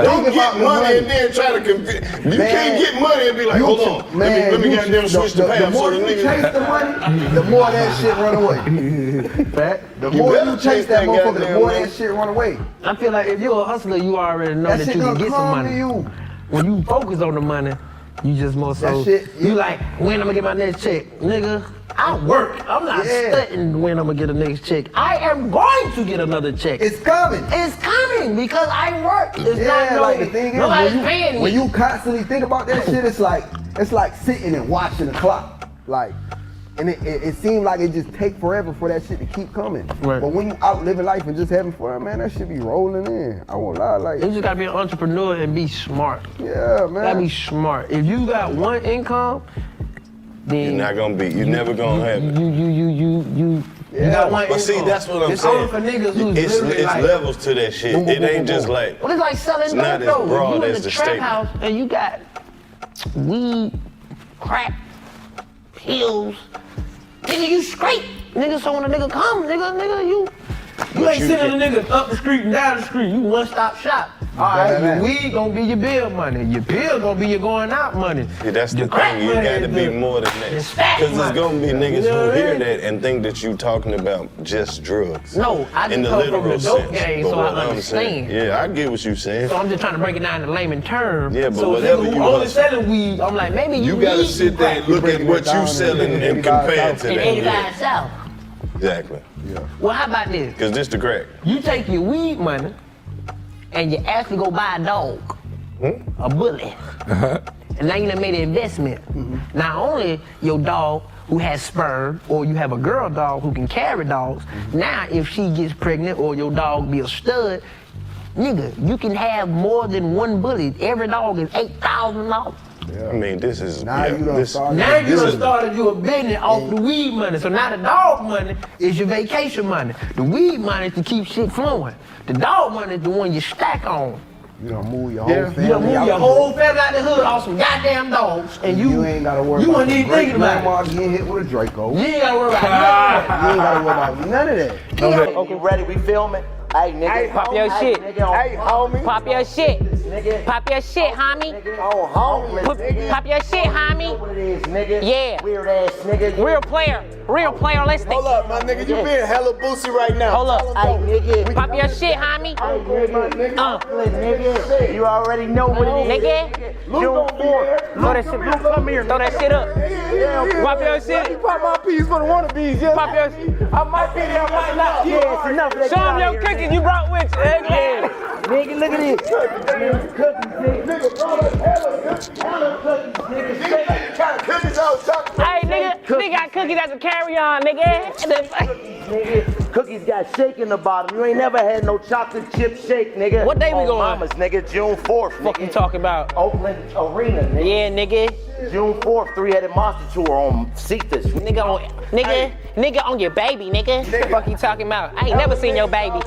Don't get money and then try to compete. You can't get money and be like, hold on, let me goddamn switch the path so the nigga. The more you chase the money, the more that shit run away. The more you chase that motherfucker, the more that shit run away. I feel like if you're a hustler, you already know that you can get some money. When you focus on the money, you just more so. You like, when I'm gonna get my next check? Nigga, I work. I'm not studying when I'm gonna get a next check. I am going to get another check. It's coming. It's coming because I work. It's not like the thing is, nobody's paying me. When you constantly think about that shit, it's like sitting and watching the clock. Like, and it seems like it just take forever for that shit to keep coming. Right. But when you out living life and just having fun, man, that shit be rolling in. I won't lie, like. You just gotta be an entrepreneur and be smart. Yeah, man. Gotta be smart. If you got one income, then you're not gonna be. You're never gonna have it. You got one But see, that's what I'm it's saying. Only for niggas who's it's literally like, levels to that shit. It ain't just like. Well, it's like selling it's not dope, as though. broad You in as the the trap statement. house and you got weed, crack, pills. Nigga, you straight. Nigga, so when a nigga come, nigga, you ain't sending a nigga up the street and down the street. You one-stop shop. All right, your weed gonna be your bill money. Your pill gonna be your going out money. See, that's the thing. You gotta be more than that. Because there's gonna be niggas who hear that and think that you talking about just drugs. No, I in just the come from the literal dope sense. game, But so I what I'm saying- understand. Yeah, I get what you're saying. So I'm just trying to break it down in layman terms. Yeah, but so whatever nigga who you only hustle. selling weed, I'm like, maybe you gotta need sit there and look at what you selling and compare it to in that. 85 South. Exactly. Yeah. Well, how about this? Because this the crack. You take your weed money and you actually go buy a dog, a bully. And now you done made an investment. Not only your dog who has sperm, or you have a girl dog who can carry dogs, now if she gets pregnant or your dog be a stud, nigga, you can have more than one bully. Every dog is $8,000. I mean, this is Now you done started you a business off the weed money. So now the dog money is your vacation money. The weed money is to keep shit flowing. The dog money is the one you stack on. You done move your whole family. You done move your whole family out the hood off some goddamn dogs, and you ain't gotta worry you about wasn't even thinking about grandma it. getting hit with a Draco. You ain't gotta worry about none of that. You ain't gotta worry about none of that. Okay, ready? We filming? Hey, nigga. Hey, pop your shit. Hey, homie. Pop your shit. Pop your shit, homie. Oh, homie. Pop your shit, homie. What it is, nigga? Yeah. Weird ass nigga. Real player. Real playerlistic. Hold up, my nigga. You being hella boosie right now. Hold up. Hey, nigga. Pop your shit, homie. Nigga. You already know what it is. Nigga. June 4th. Throw that shit. Come here. Throw that shit up. Pop your shit. You pop my piece for the wannabes, yeah. Pop your shit. I might be there, I might not. Yeah, it's enough of that. Show them your cookies you brought with you. Yeah. Nigga, look at this. Cookies, nigga. Brought us hella cookies, nigga. Cookies out, Hey, nigga got cookies as a carry-on, nigga. Nigga, cookies got shake in the bottom. You ain't never had no chocolate chip shake, nigga. What day we going? Mama's, nigga, June 4th. Fuck you talking about? Oakland Arena, nigga. Yeah, nigga. June 4th, Three-Headed Monster Tour on Cetus. Nigga on your baby, nigga. Fuck you talking about? I ain't never seen your baby.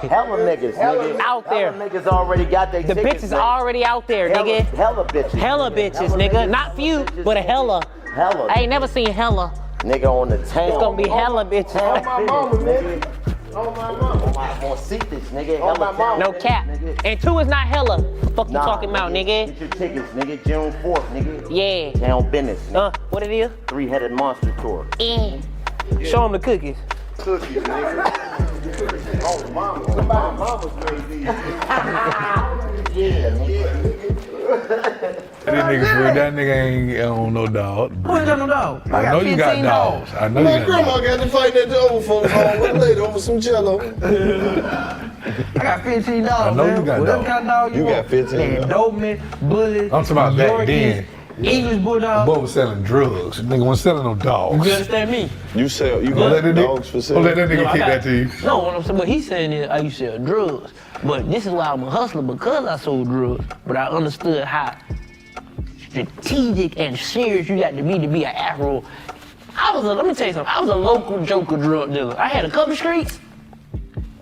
Hella niggas, nigga. Out there. Hella niggas already got their The tickets, bitches nigga. already out there, nigga. Hella bitches. Hella bitches, nigga. Not few, but a hella. Hella. I ain't never seen hella. Nigga on the town. It's gonna be hella bitches. On my mama, nigga. On my mama. On Cetus, nigga. Hella town. No cap. And two is not hella. Fuck you Nah, talking about, nigga. Get your tickets, nigga. June 4th, nigga. Yeah. Town business. Nigga. What it is? Three-Headed Monster Tour. Show them the cookies. Cookies, nigga. Oh, mama. Somebody mama's made these. Yeah, nigga. That nigga ain't on no dog. Who ain't got no dog? I know you got 15 dogs. I know My you got grandma dogs. got to fight at the old folks home with later over some jello. I got 15 dogs, I know man. you got Whatever dogs. kind of dog You want. got 15 Man, dogs. Doberman, Bullies, I'm talking about back Yorkies, then. English Bulldog. Boy was selling drugs. Nigga wasn't selling no dogs. You understand me? You Don't got let that dogs for nigga, sale. don't let that nigga I kick got- that to you. No, what I'm saying, what he's saying is I used to sell drugs. But this is why I'm a hustler, because I sold drugs. But I understood how strategic and serious you got to be an Afro. Let me tell you something, I was a local joker drug dealer. I had a couple streets,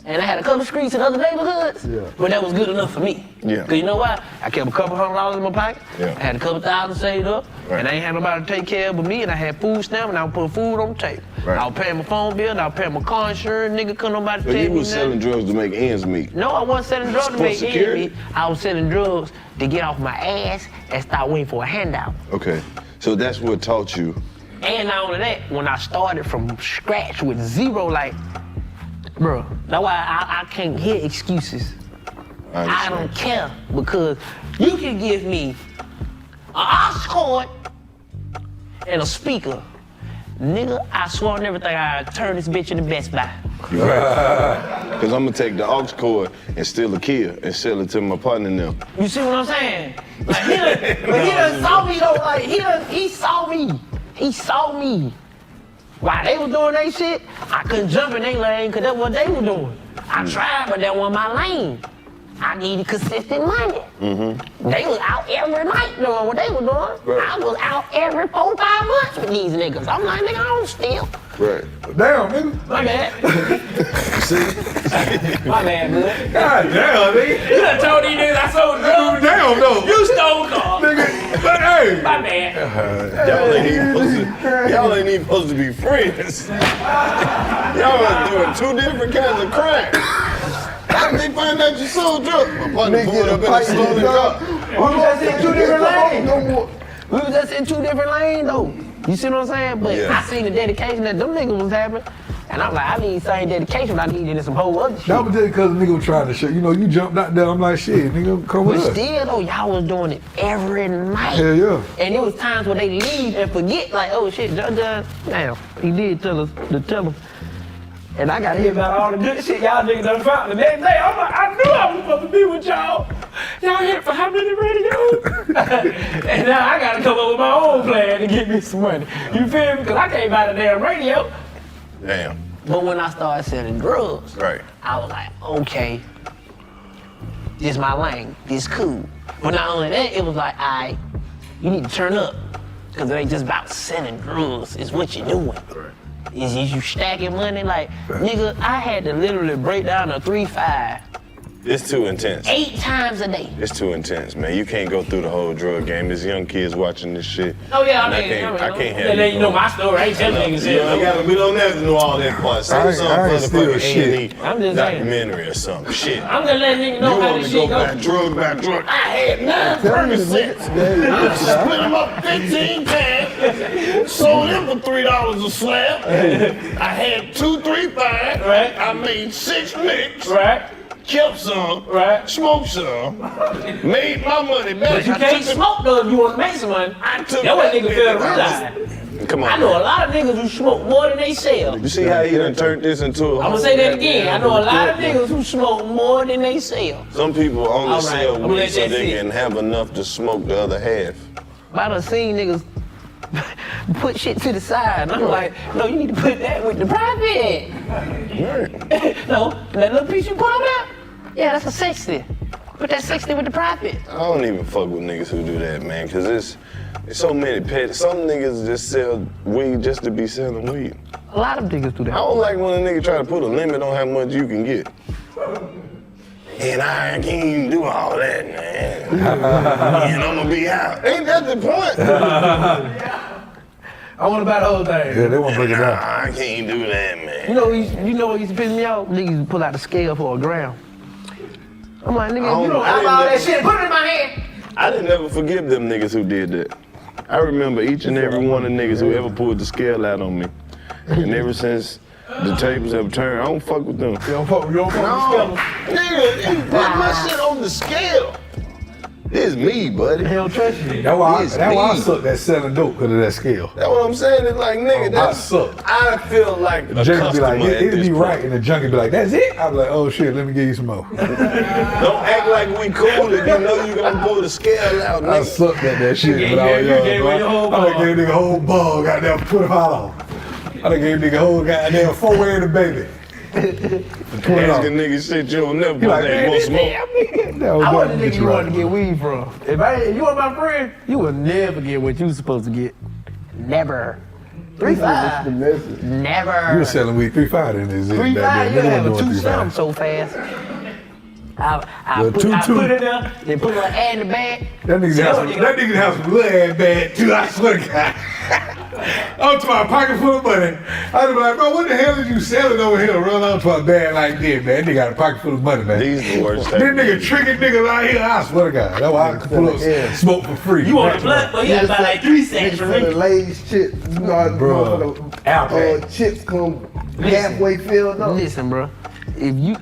and I had a couple streets in other neighborhoods, but that was good enough for me. Yeah. Cause you know why? I kept a couple $100 in my pocket, Yeah. I had a couple thousand saved up, Right. and I ain't had nobody to take care of but me, and I had food stamps, and I was putting food on the table. Right. I was paying my phone bill, and I was paying my car insurance, nigga couldn't nobody So tell you me was nothing. selling drugs to make ends meet. No, I wasn't selling drugs to For make ends security? meet. I was selling drugs to get off my ass and start waiting for a handout. Okay, so that's what taught you. And not only that, when I started from scratch with zero, like, bro, that's why I can't hear excuses. I don't care, because you can give me an aux cord and a speaker. Nigga, I swear on everything, I turn this bitch into Best Buy. Because I'm going to take the aux cord and steal a Kia and sell it to my partner now. You see what I'm saying? Like, he done saw me though, like, he saw me. He saw me. While they was doing their shit, I couldn't jump in their lane because that's what they were doing. I tried, but that wasn't my lane. I needed consistent money. Mm-hmm. They was out every night doing what they were doing. Right. I was out every 4-5 months with these niggas. I'm like, nigga, I don't steal. Right. Damn, nigga. My bad. My bad, good. God damn, nigga. You done told these niggas I sold drugs. Damn, no. You stole cars. Nigga, but hey. My bad. Y'all ain't even supposed to be friends. Y'all are doing 2 different kinds of crime. How did they find out you sold drugs? My partner pulled up in a stolen car. We was just in 2 different lanes. We was just in 2 different lanes, though. You see what I'm saying? But Yeah. I seen the dedication that them niggas was having. And I'm like, I need the same dedication I needed in some whole other shit. That was just because the nigga was trying to shit. You know, you jumped out there. I'm like, shit, nigga, come But with us. still, though, y'all was doing it every night. Hell yeah. And there was times where they leave and forget, like, oh shit, damn, he did tell us to tell him. And I got to hear about all the good shit y'all niggas done found. The next day, I'm like, I knew I was supposed to be with y'all. Y'all hit for how many radios? And now I got to come up with my own plan to get me some money. You feel me? Because I can't buy the damn radio. Damn. But when I started selling drugs, Right. I was like, okay, this my lane, this cool. But not only that, it was like, all right, you need to turn up. Because it ain't just about selling drugs, it's what you're doing. Is you stacking money? Like, nigga, I had to literally break down a 3-5. It's too intense. 8 times a day. It's too intense, man. You can't go through the whole drug game. There's young kids watching this shit. Oh yeah, And I can't have you know my story. I ain't telling niggas shit. We don't have to know all that part. Say I ain't something for still the shit. A&E I'm just saying. documentary or something. Shit. I'm just letting niggas know You how want this to go shit back goes. drug. I had 9 Percocets. I split them up 15 times. Sold them for $3 a slab. I had 2 3-5. Right. I made 6 licks. Right. Kept some. Right. Smoked some. Made my money back. But you can't smoke though if you want to make some money. I took That's what that niggas fail to $50. realize. Come on. I know a lot of niggas who smoke more than they sell. You see how he done turned this into a... I'm gonna say that again. I know a lot of niggas who smoke more than they sell. Some people only All right, sell I'ma weed let so that they sit. can have enough to smoke the other half. But I done seen niggas put shit to the side. And I'm like, no, you need to put that with the private. No, that little piece you put on there? Yeah, that's a 60. Put that 60 with the private. I don't even fuck with niggas who do that, man, because it's so many pets. Some niggas just sell weed just to be selling weed. A lot of niggas do that. I don't like when a nigga try to put a limit on how much you can get. And I can't even do all that, man. And I'm gonna be out. Ain't that the point? I want to buy the whole thing. Yeah, they want to break it down. I can't do that, man. You know what used to piss me off? Niggas used to pull out the scale for a gram. I'm like, nigga, you don't have all that shit. Put it in my hand. I didn't never forgive them niggas who did that. I remember each and every one of the niggas who ever pulled the scale out on me. And ever since the tables have turned, I don't fuck with them. You don't fuck with the scale? Nigga, you put my shit on the scale. It's me, buddy. He don't trust you. That's why I suck that selling dope because of that scale. That's what I'm saying. It's like, nigga, I feel like a The junkie be customer like, at it'd this be point. right, and the junkie be like, that's it? I be like, oh shit, let me give you some more. Don't act like we cool if you know you gonna pull the scale out, I nigga. sucked at that shit. You but I was gave young, away bro. your whole I done ball. gave nigga a whole ball, goddamn $25. I done gave nigga a whole goddamn 4-way in the baby. Asking niggas shit you don't never You put like, that man, more this smoke. I wasn't the nigga you wanted to get weed from. If you were my friend, you would never get what you was supposed to get. Never. 3-5. Never. You was selling weed 3-5 in this. 3-5, you have a 2-7 so fast. I put it there, then put a little ad in the bag. That nigga have some little ass bad too, I swear to God. I'm to my pocket full of money. I was like, bro, what the hell is you selling over here? Run out to a bag like this, man. That nigga got a pocket full of money, man. These the worst This nigga tricking niggas out here, I swear to God. That's why I can pull up smoke for free. You want a blunt? Well, you gotta buy like 3 sacks for the me. Lay's chips, you know, Bro, chips come halfway filled up. Listen, bro.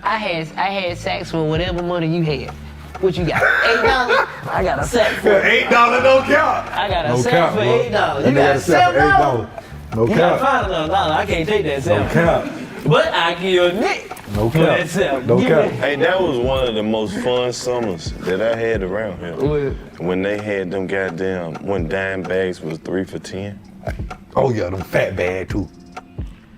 I had sacks for whatever money you had. What you got? $8? I got a sack for $8 don't count. I got a No sack count, for bro. $8. That You nigga got a sack for $7? $8. No You gotta count. find another dollar. I can't take that No $7. count. But I give you a nick. No for count. that $7. No Give count. me- Hey, that was one of the most fun summers that I had around here. When they had them goddamn, when dime bags was 3 for $10. Oh yeah, them fat bag too.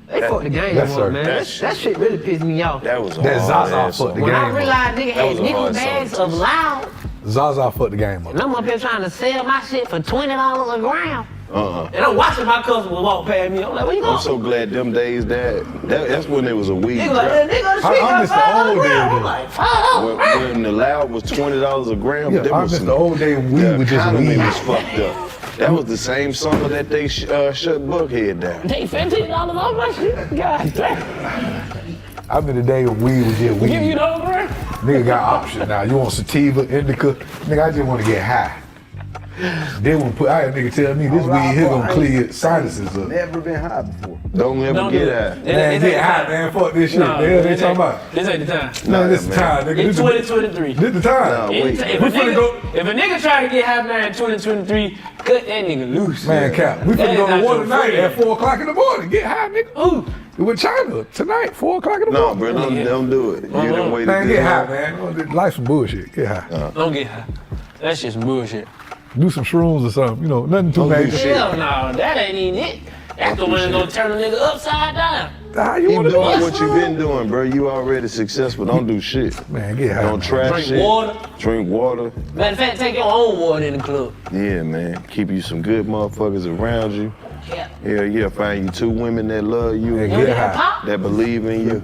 They fucked the game up, man. That shit really pissed me off. That was That Zaza fucked the game When I up. realized nigga had nickel bags of loud, Zaza fucked the game up. and I'm up here trying to sell my shit for $20 a gram. And I'm watching my customers walk past me. I'm like, where you going? I'm so glad them days that's when there was a weed. Nigga like, drop. nigga, the shit got $5 a gram. I'm like, When the loud was $20 a gram, Yeah, I miss the old day when weed was just economy weed. was fucked up. That was the same summer that they shut Buckhead down. take $15 off my shit. God damn. I remember the day when weed was just weed. Give you those, bro? Nigga got options now. You want sativa, indica? Nigga, I just want to get high. Then when I had a nigga tell me this weed here gonna clear your sinuses up. Never been high before. Don't ever get high. Man, get high, man. Fuck this shit. Nah, The hell they talking about? This ain't the time. No, this is the time, nigga. It's 2023. This the time. Nah, wait. If a nigga try to get high now in 2023, cut that nigga loose. Man, Cap, we finna go to war tonight at 4 o'clock in the morning. Get high, nigga. Ooh. With China tonight, 4 o'clock in the No, morning. bro, don't do it. You done waited Man, this get high, long. man. Life's some bullshit. Get high. Don't get high. That shit's bullshit. Do some shrooms or something. You know, nothing too Don't do major. shit. Hell no, that ain't even it. That's the one that's gonna turn a nigga upside down. How you Keep wanna doing do what you been doing, bro. You already successful. Don't do shit. Man, get high. Don't trash Drink shit. water. Drink water. Matter of fact, take your own water in the club. Yeah, man. Keep you some good motherfuckers around you. Yeah. Hell yeah. Find you 2 women that love you. And get high. That believe in you.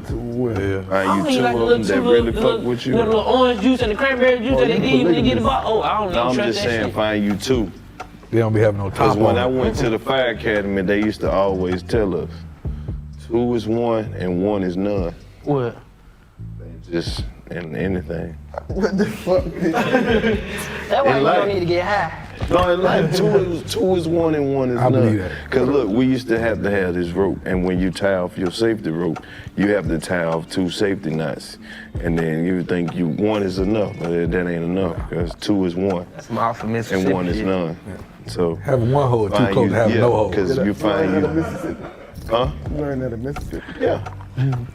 Yeah. Find you 2 like of them that really fuck with you. The little orange juice and the cranberry juice that they give you when you get a bottle. Oh, I don't No, know. I'm Trust just that saying, shit. find you 2. They don't be having no Because top when I on. went to the fire academy, they used to always tell us, 2 is 1 and 1 is none. What? Just in anything. What the fuck? That's why you don't need to get high. No, in life, 2 is 1 and 1 is I believe none. that. Because look, we used to have this rope, and when you tie off your safety rope, you have to tie off 2 safety knots. And then you think 1 is enough, but that ain't enough, because 2 is 1 That's my awesome Mississippi. and 1 is none. So Having one hole too find close you- to having no hole. Because you find you, Mississippi. huh? You learned that in Mississippi. Yeah.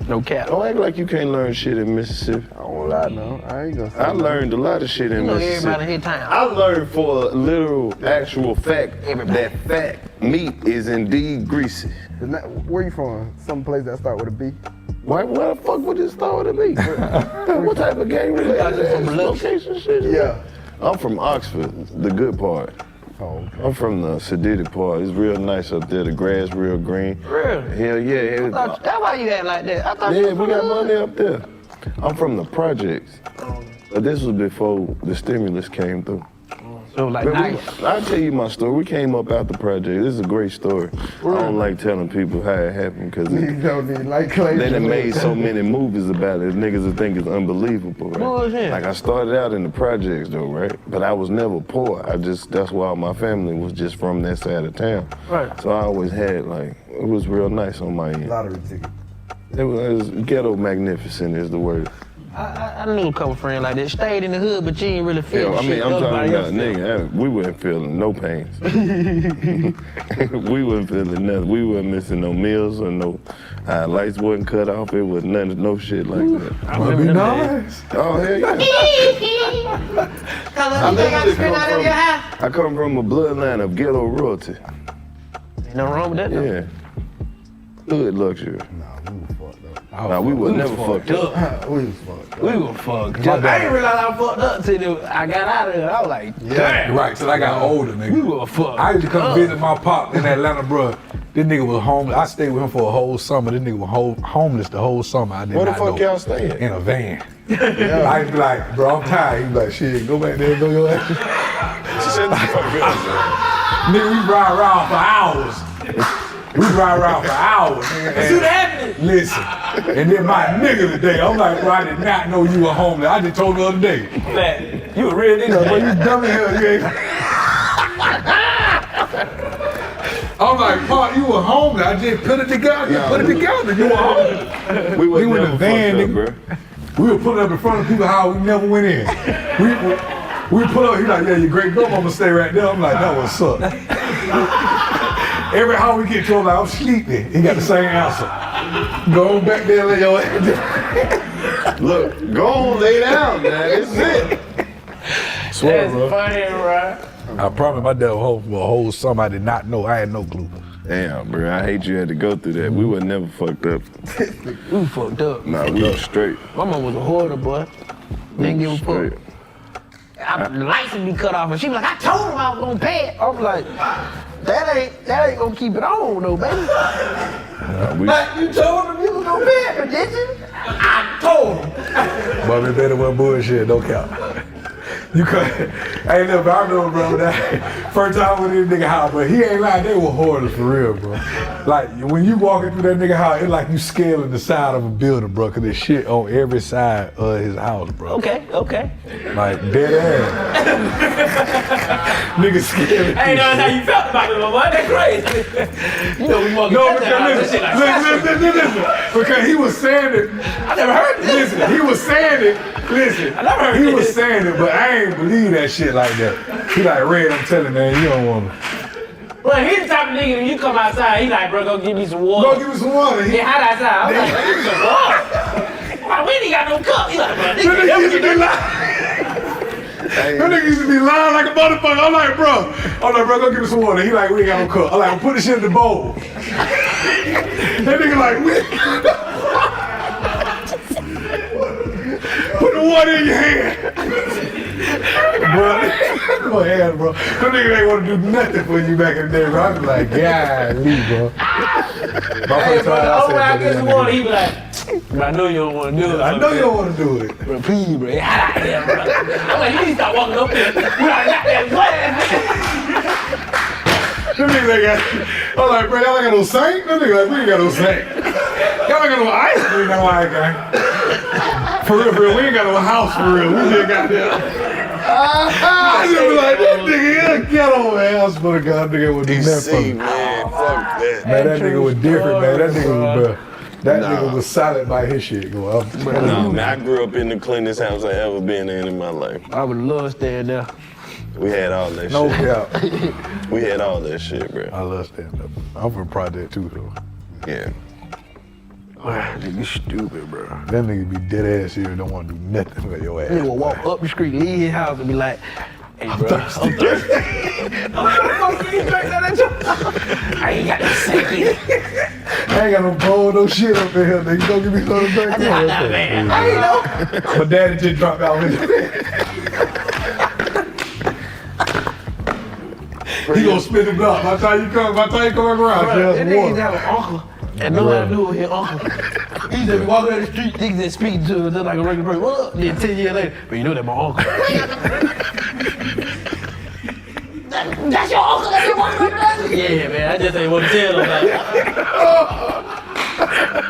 No cap. Don't act like you can't learn shit in Mississippi. I won't lie, no. I ain't gonna say I no. learned a lot of shit in You know Mississippi. everybody here town. I learned for a literal, actual fact that fat meat is indeed greasy. Isn't that- Where you from? Some place that start with a B? Why the fuck would it start with a meat? What type of game was that? Location shit? Yeah. I'm from Oxford, the good part. Oh, okay. I'm from the sedity part. It's real nice up there. The grass real green. Really? Hell yeah. That's why you act like that. I thought you Yeah, was we from got the money up there. I'm from the projects. But this was before the stimulus came through. So like Man, nice. I'll tell you my story. We came up out the project. This is a great story. I don't like telling people how it happened because You don't need like clay. they done made so many movies about it. Niggas will think it's unbelievable, right? Bullshit. Like I started out in the projects though, right? But I was never poor. That's why my family was just from that side of town. Right. So I always had it was real nice on my end. Lottery ticket. It was ghetto magnificent is the word. I knew a couple friends like that. Stayed in the hood, but you ain't really feel Yeah, I mean, shit. I'm talking Everybody about else feel. nigga. We wasn't feeling no pains. We wasn't feeling nothing. We wasn't missing no meals or no lights wasn't cut off. It was nothing, no shit like that. I remember them days. Nice. Oh hell yeah! How long you think I spent out of your house? I come from a bloodline of ghetto royalty. Ain't nothing wrong with that, though. Yeah, hood luxury. Nah, we was fucked up. Nah, we was never fucked up. We was fucked up. We were fucked up. I didn't realize I was fucked up till I got out of there. I was like, damn. Right, till I got older, nigga. We were fucked I used to come up. visit my pop in Atlanta, bro. This nigga was homeless. I stayed with him for a whole summer. This nigga was homeless the whole summer. I did Where the not fuck know. y'all staying? In a van. I used to be like, bro, I'm tired. He be like, shit, go back there and go your ass. Shut the fuck up, Nigga, we ride around for hours. We ride around for hours. Nigga. See that happening? Listen, and then my nigga today, I'm like, bro, I did not know you were homeless. I just told the other day. Man, you a real nigga. Bro, you dumb as hell. You ain't. I'm like, Pop, you were homeless. I just put it together. You put it together. You were homeless. We was in never the van, fucked up, nigga. bro. We were pulling up in front of people how we never went in. We pull up, he like, yeah, your great grandmama stay right there. I'm like, that what's up. Every house we get to, I'm like, I'm sleeping. He got the same answer. Go on back there and lay your ass. Look, go on, lay down, man. It's it. Swear, That's bro. funny, right? I promise my dad was home for a whole summer. I did not know. I had no clue. Damn, bro, I hate you had to go through that. We were never fucked up. We fucked up. Nah, we were straight. My mom was a hoarder, boy. Didn't give a fuck. The lights would be cut off, and she was like, I told him I was gonna pay it. I was like, that ain't gonna keep it on, though, baby. Like, you told him you was gonna pay it, but did you? I told him. Bobby better with bullshit, don't count. You could, hey look, I remember, bro, that first time with this nigga house, but he ain't lying, they were hoarders for real, bro. Like, when you walking through that nigga house, it's like you scaling the side of a building, bro, cause there's shit on every side of his house, bro. Okay. Like, dead ass. Nigga scared. Hey, that's how you felt about it, boy. That's crazy. You know, we walking no, because listen, because he was saying it. I never heard this. Listen, he was saying it. Listen, I never heard he this. was saying it, but I ain't believe that shit like that. He like, Red, I'm telling man, you don't want to. Well, he's the type of nigga, when you come outside, he like, bro, go give me some water. Go give me some water. He hot outside. I'm like, give me some water. Why, we ain't got no cup. He like, bro, nigga, used to be lying. That nigga used to be lying like a motherfucker. I'm like, bro, go give me some water. He like, we ain't got no cup. I'm like, well, put the shit in the bowl. That nigga like, put the water in your hand. Bro, bro. Them niggas ain't want to do nothing for you back in the day, bro. I was like, golly, bro. Hey, bro, when I get some water, he be like, bro, I know you don't want to do it. I know you don't want to do it. Bro, please, bro. It's hot out there, bro. I'm like, you need to stop walking up there. We got that glass. Them niggas ain't got, I'm like, bro, y'all ain't got no sink? Them niggas like, we ain't got no sink. Y'all ain't got no ice? We ain't got no ice, gang. For real, we ain't got no house for real. We just got there. I just be like, that nigga, get on, man. I swear to God, nigga would do nothing for me. Man, fuck that. Man, that nigga was different, man. That nigga was, bro. That nigga was solid by his shit, bro. No, man, I grew up in the cleanest house I ever been in my life. I would love staying there. We had all that no shit. No doubt. We had all that shit, bro. I love stand up. I'm from Project too, though. Yeah. That nigga stupid, bro. That nigga be dead ass here and don't want to do nothing for your ass. Nigga will walk up the street, leave his house, and be like, hey, bro, I'm thirsty. I ain't got no second. I ain't got no bowl, no shit up in here, nigga. Don't give me something back there. Man. I ain't know. My daddy just dropped out with it. He gonna spin the block. By the time you come around, that nigga have an uncle and know how to do with his uncle. He just walking down the street, niggas just speaking to him just like a regular person. What up? Then 10 years later, but you know that my uncle. That's your uncle that you walking around? Yeah, man, I just ain't want to tell him about it.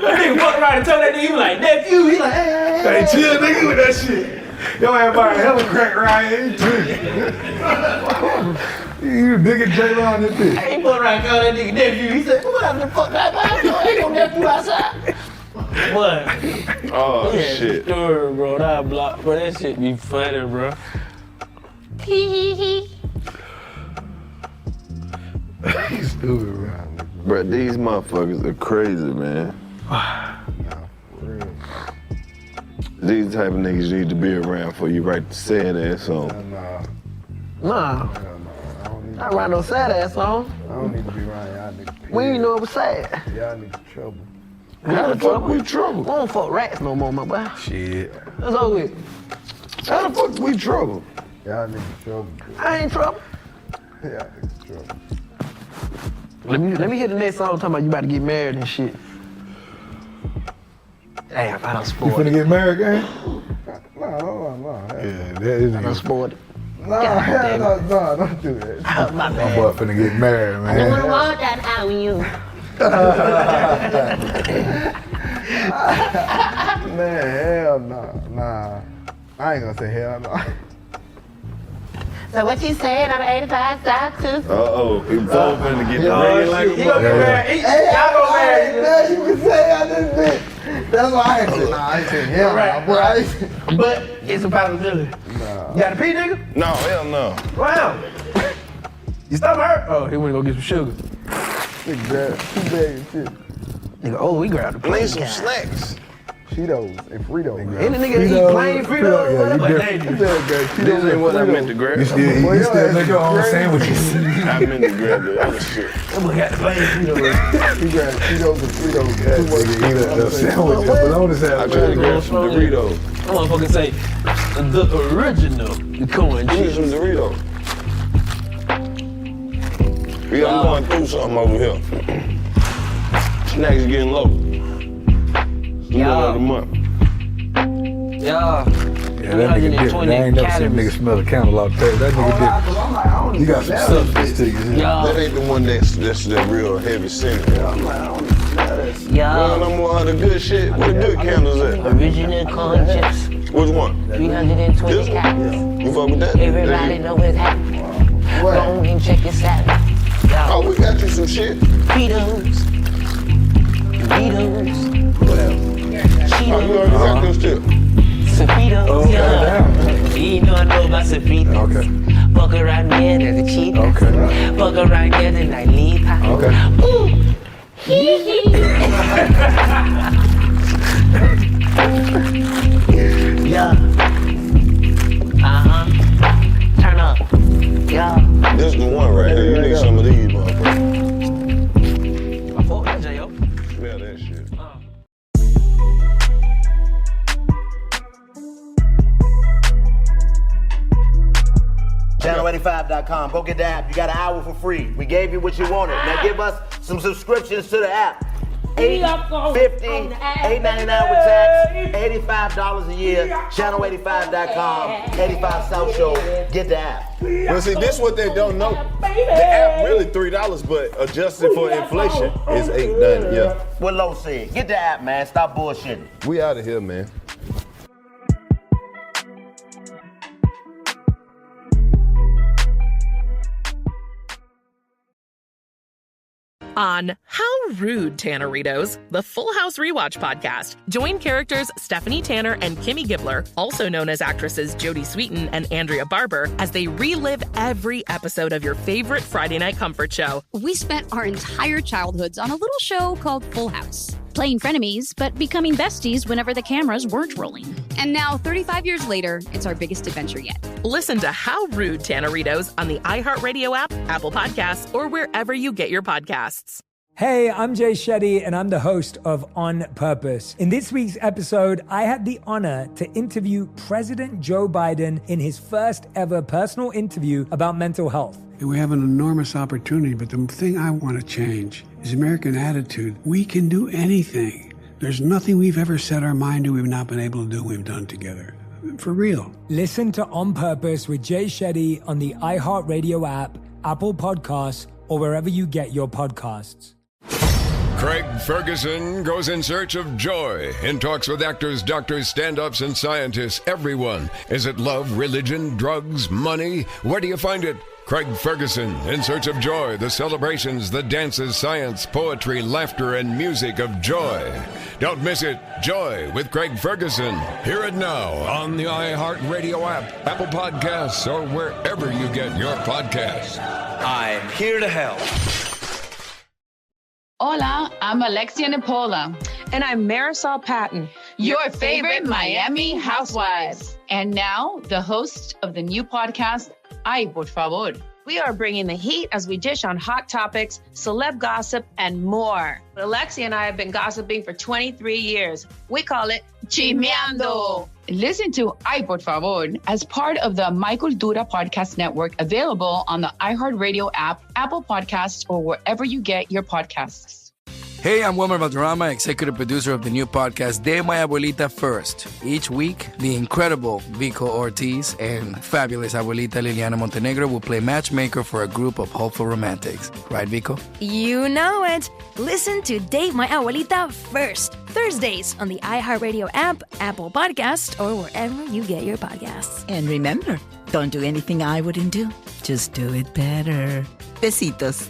That nigga walk around and tell that nigga, he was like, nephew, he like, hey, chill, nigga, with that shit. Yo, everybody hella crack right here. You nigga J-Ron this bitch. He put around and call that nigga nephew. He said, what the fuck that man? Ain't no nephew outside. What? Oh, shit. Story, bro. That block, bro. That shit be funny, bro. He's stupid, bro. Bro, these motherfuckers are crazy, man. These type of niggas need to be around for you write the sad ass song. Nah. Not around no sad ass song. I don't need to be around y'all niggas. We ain't know it was sad. Y'all niggas trouble. How the fuck we trouble? We don't fuck rats no more, my boy. Shit. That's over it. How the fuck we trouble? Y'all niggas trouble. I ain't trouble. Y'all niggas trouble. Let me hear the next song talking about you about to get married and shit. Damn, I done You spoiled finna it. get married, gang? No. Yeah, that is I done spoiled it. No, don't do that. My My boy finna get married, man. I don't want that out of you. Man, hell no. Nah. I ain't gonna say hell no. So what you saying on the 85 South TOOSII? Uh-oh, he both finna get the ring like a He gonna get married. Hey, Y'all gonna marry. you can say I didn't bitch. That's why I ain't say, nah, I ain't saying hell no, bro. But it's a possibility. Nah. You got a pee, nigga? No, hell no. Wow. Your stomach hurt? Oh, he went to go get some sugar. Big bag, 2 bags of shit. Nigga, oh, we grabbed the Need plate. some snacks. Cheetos and Fritos. Any nigga eat plain Fritos? This ain't what I meant to grab. You still make your own sandwiches. I meant to grab the other shit. We got the plain Fritos. He grabbed Cheetos and Fritos. The sandwich, the bologna sandwich. I tried to grab some Doritos. I motherfucker say the original corn Give me chips. some Doritos. We are going through something over here. Snacks getting low. Middle of the month. Yeah, that nigga different. I ain't never seen a nigga smell a candle out there. That nigga different. You got some substance to you. That ain't the one that's that real heavy scent. Well, I'm more of the good shit. Where the good candles at? Original corn chips. Which one? 320 calories. You fuck with that? Everybody know what's happening. Go on and check your salad. Oh, we got you some shit. Fritos. Cheetos. Oh, you already got them still. Sofitos. You know I know about Sofitos. Okay. Fuck around there, there's a Cheetos. Okay. Fuck around there, there's like leaf pie. Okay. Ooh. Yeah. Turn up. Yeah. This is the one right here. You need some of these, motherfuckers. I fuck with that, J.O. Smell that shit. Channel85.com. Go get the app. You got an hour for free. We gave you what you wanted. Now give us some subscriptions to the app. $8.50, $8.99 with tax, $85 a year. Channel85.com, 85 South Show. Get the app. Well, see, this is what they don't know. The app really $3, but adjusted for inflation is $8.90. Yeah. What Lo said. Get the app, man. Stop bullshitting. We out of here, man. On How Rude, Tanneritos, the Full House Rewatch podcast. Join characters Stephanie Tanner and Kimmy Gibbler, also known as actresses Jodie Sweetin and Andrea Barber, as they relive every episode of your favorite Friday night comfort show. We spent our entire childhoods on a little show called Full House, playing frenemies, but becoming besties whenever the cameras weren't rolling. And now, 35 years later, it's our biggest adventure yet. Listen to How Rude, Tanneritos on the iHeartRadio app, Apple Podcasts, or wherever you get your podcasts. Hey, I'm Jay Shetty, and I'm the host of On Purpose. In this week's episode, I had the honor to interview President Joe Biden in his first ever personal interview about mental health. We have an enormous opportunity, but the thing I want to change is American attitude. We can do anything. There's nothing we've ever set our mind to we've not been able to do we've done together. For real. Listen to On Purpose with Jay Shetty on the iHeartRadio app, Apple Podcasts, or wherever you get your podcasts. Craig Ferguson goes in search of joy and talks with actors, doctors, stand-ups, and scientists. Everyone. Is it love, religion, drugs, money? Where do you find it? Craig Ferguson, in search of joy, the celebrations, the dances, science, poetry, laughter, and music of joy. Don't miss it. Joy with Craig Ferguson. Hear it now on the iHeartRadio app, Apple Podcasts, or wherever you get your podcasts. I'm here to help. Hola, I'm Alexia Napola. And I'm Marisol Patton. Your favorite Miami housewives. And now, the host of the new podcast, Ay, por favor. We are bringing the heat as we dish on hot topics, celeb gossip, and more. Alexia and I have been gossiping for 23 years. We call it Chismeando. Listen to Ay, por favor as part of the My Cultura Podcast Network, available on the iHeartRadio app, Apple Podcasts, or wherever you get your podcasts. Hey, I'm Wilmer Valderrama, executive producer of the new podcast De My Abuelita First. Each week, the incredible Vico Ortiz and fabulous Abuelita Liliana Montenegro will play matchmaker for a group of hopeful romantics. Right, Vico? You know it. Listen to Date My Abuelita First, Thursdays on the iHeartRadio app, Apple Podcasts, or wherever you get your podcasts. And remember, don't do anything I wouldn't do. Just do it better. Besitos.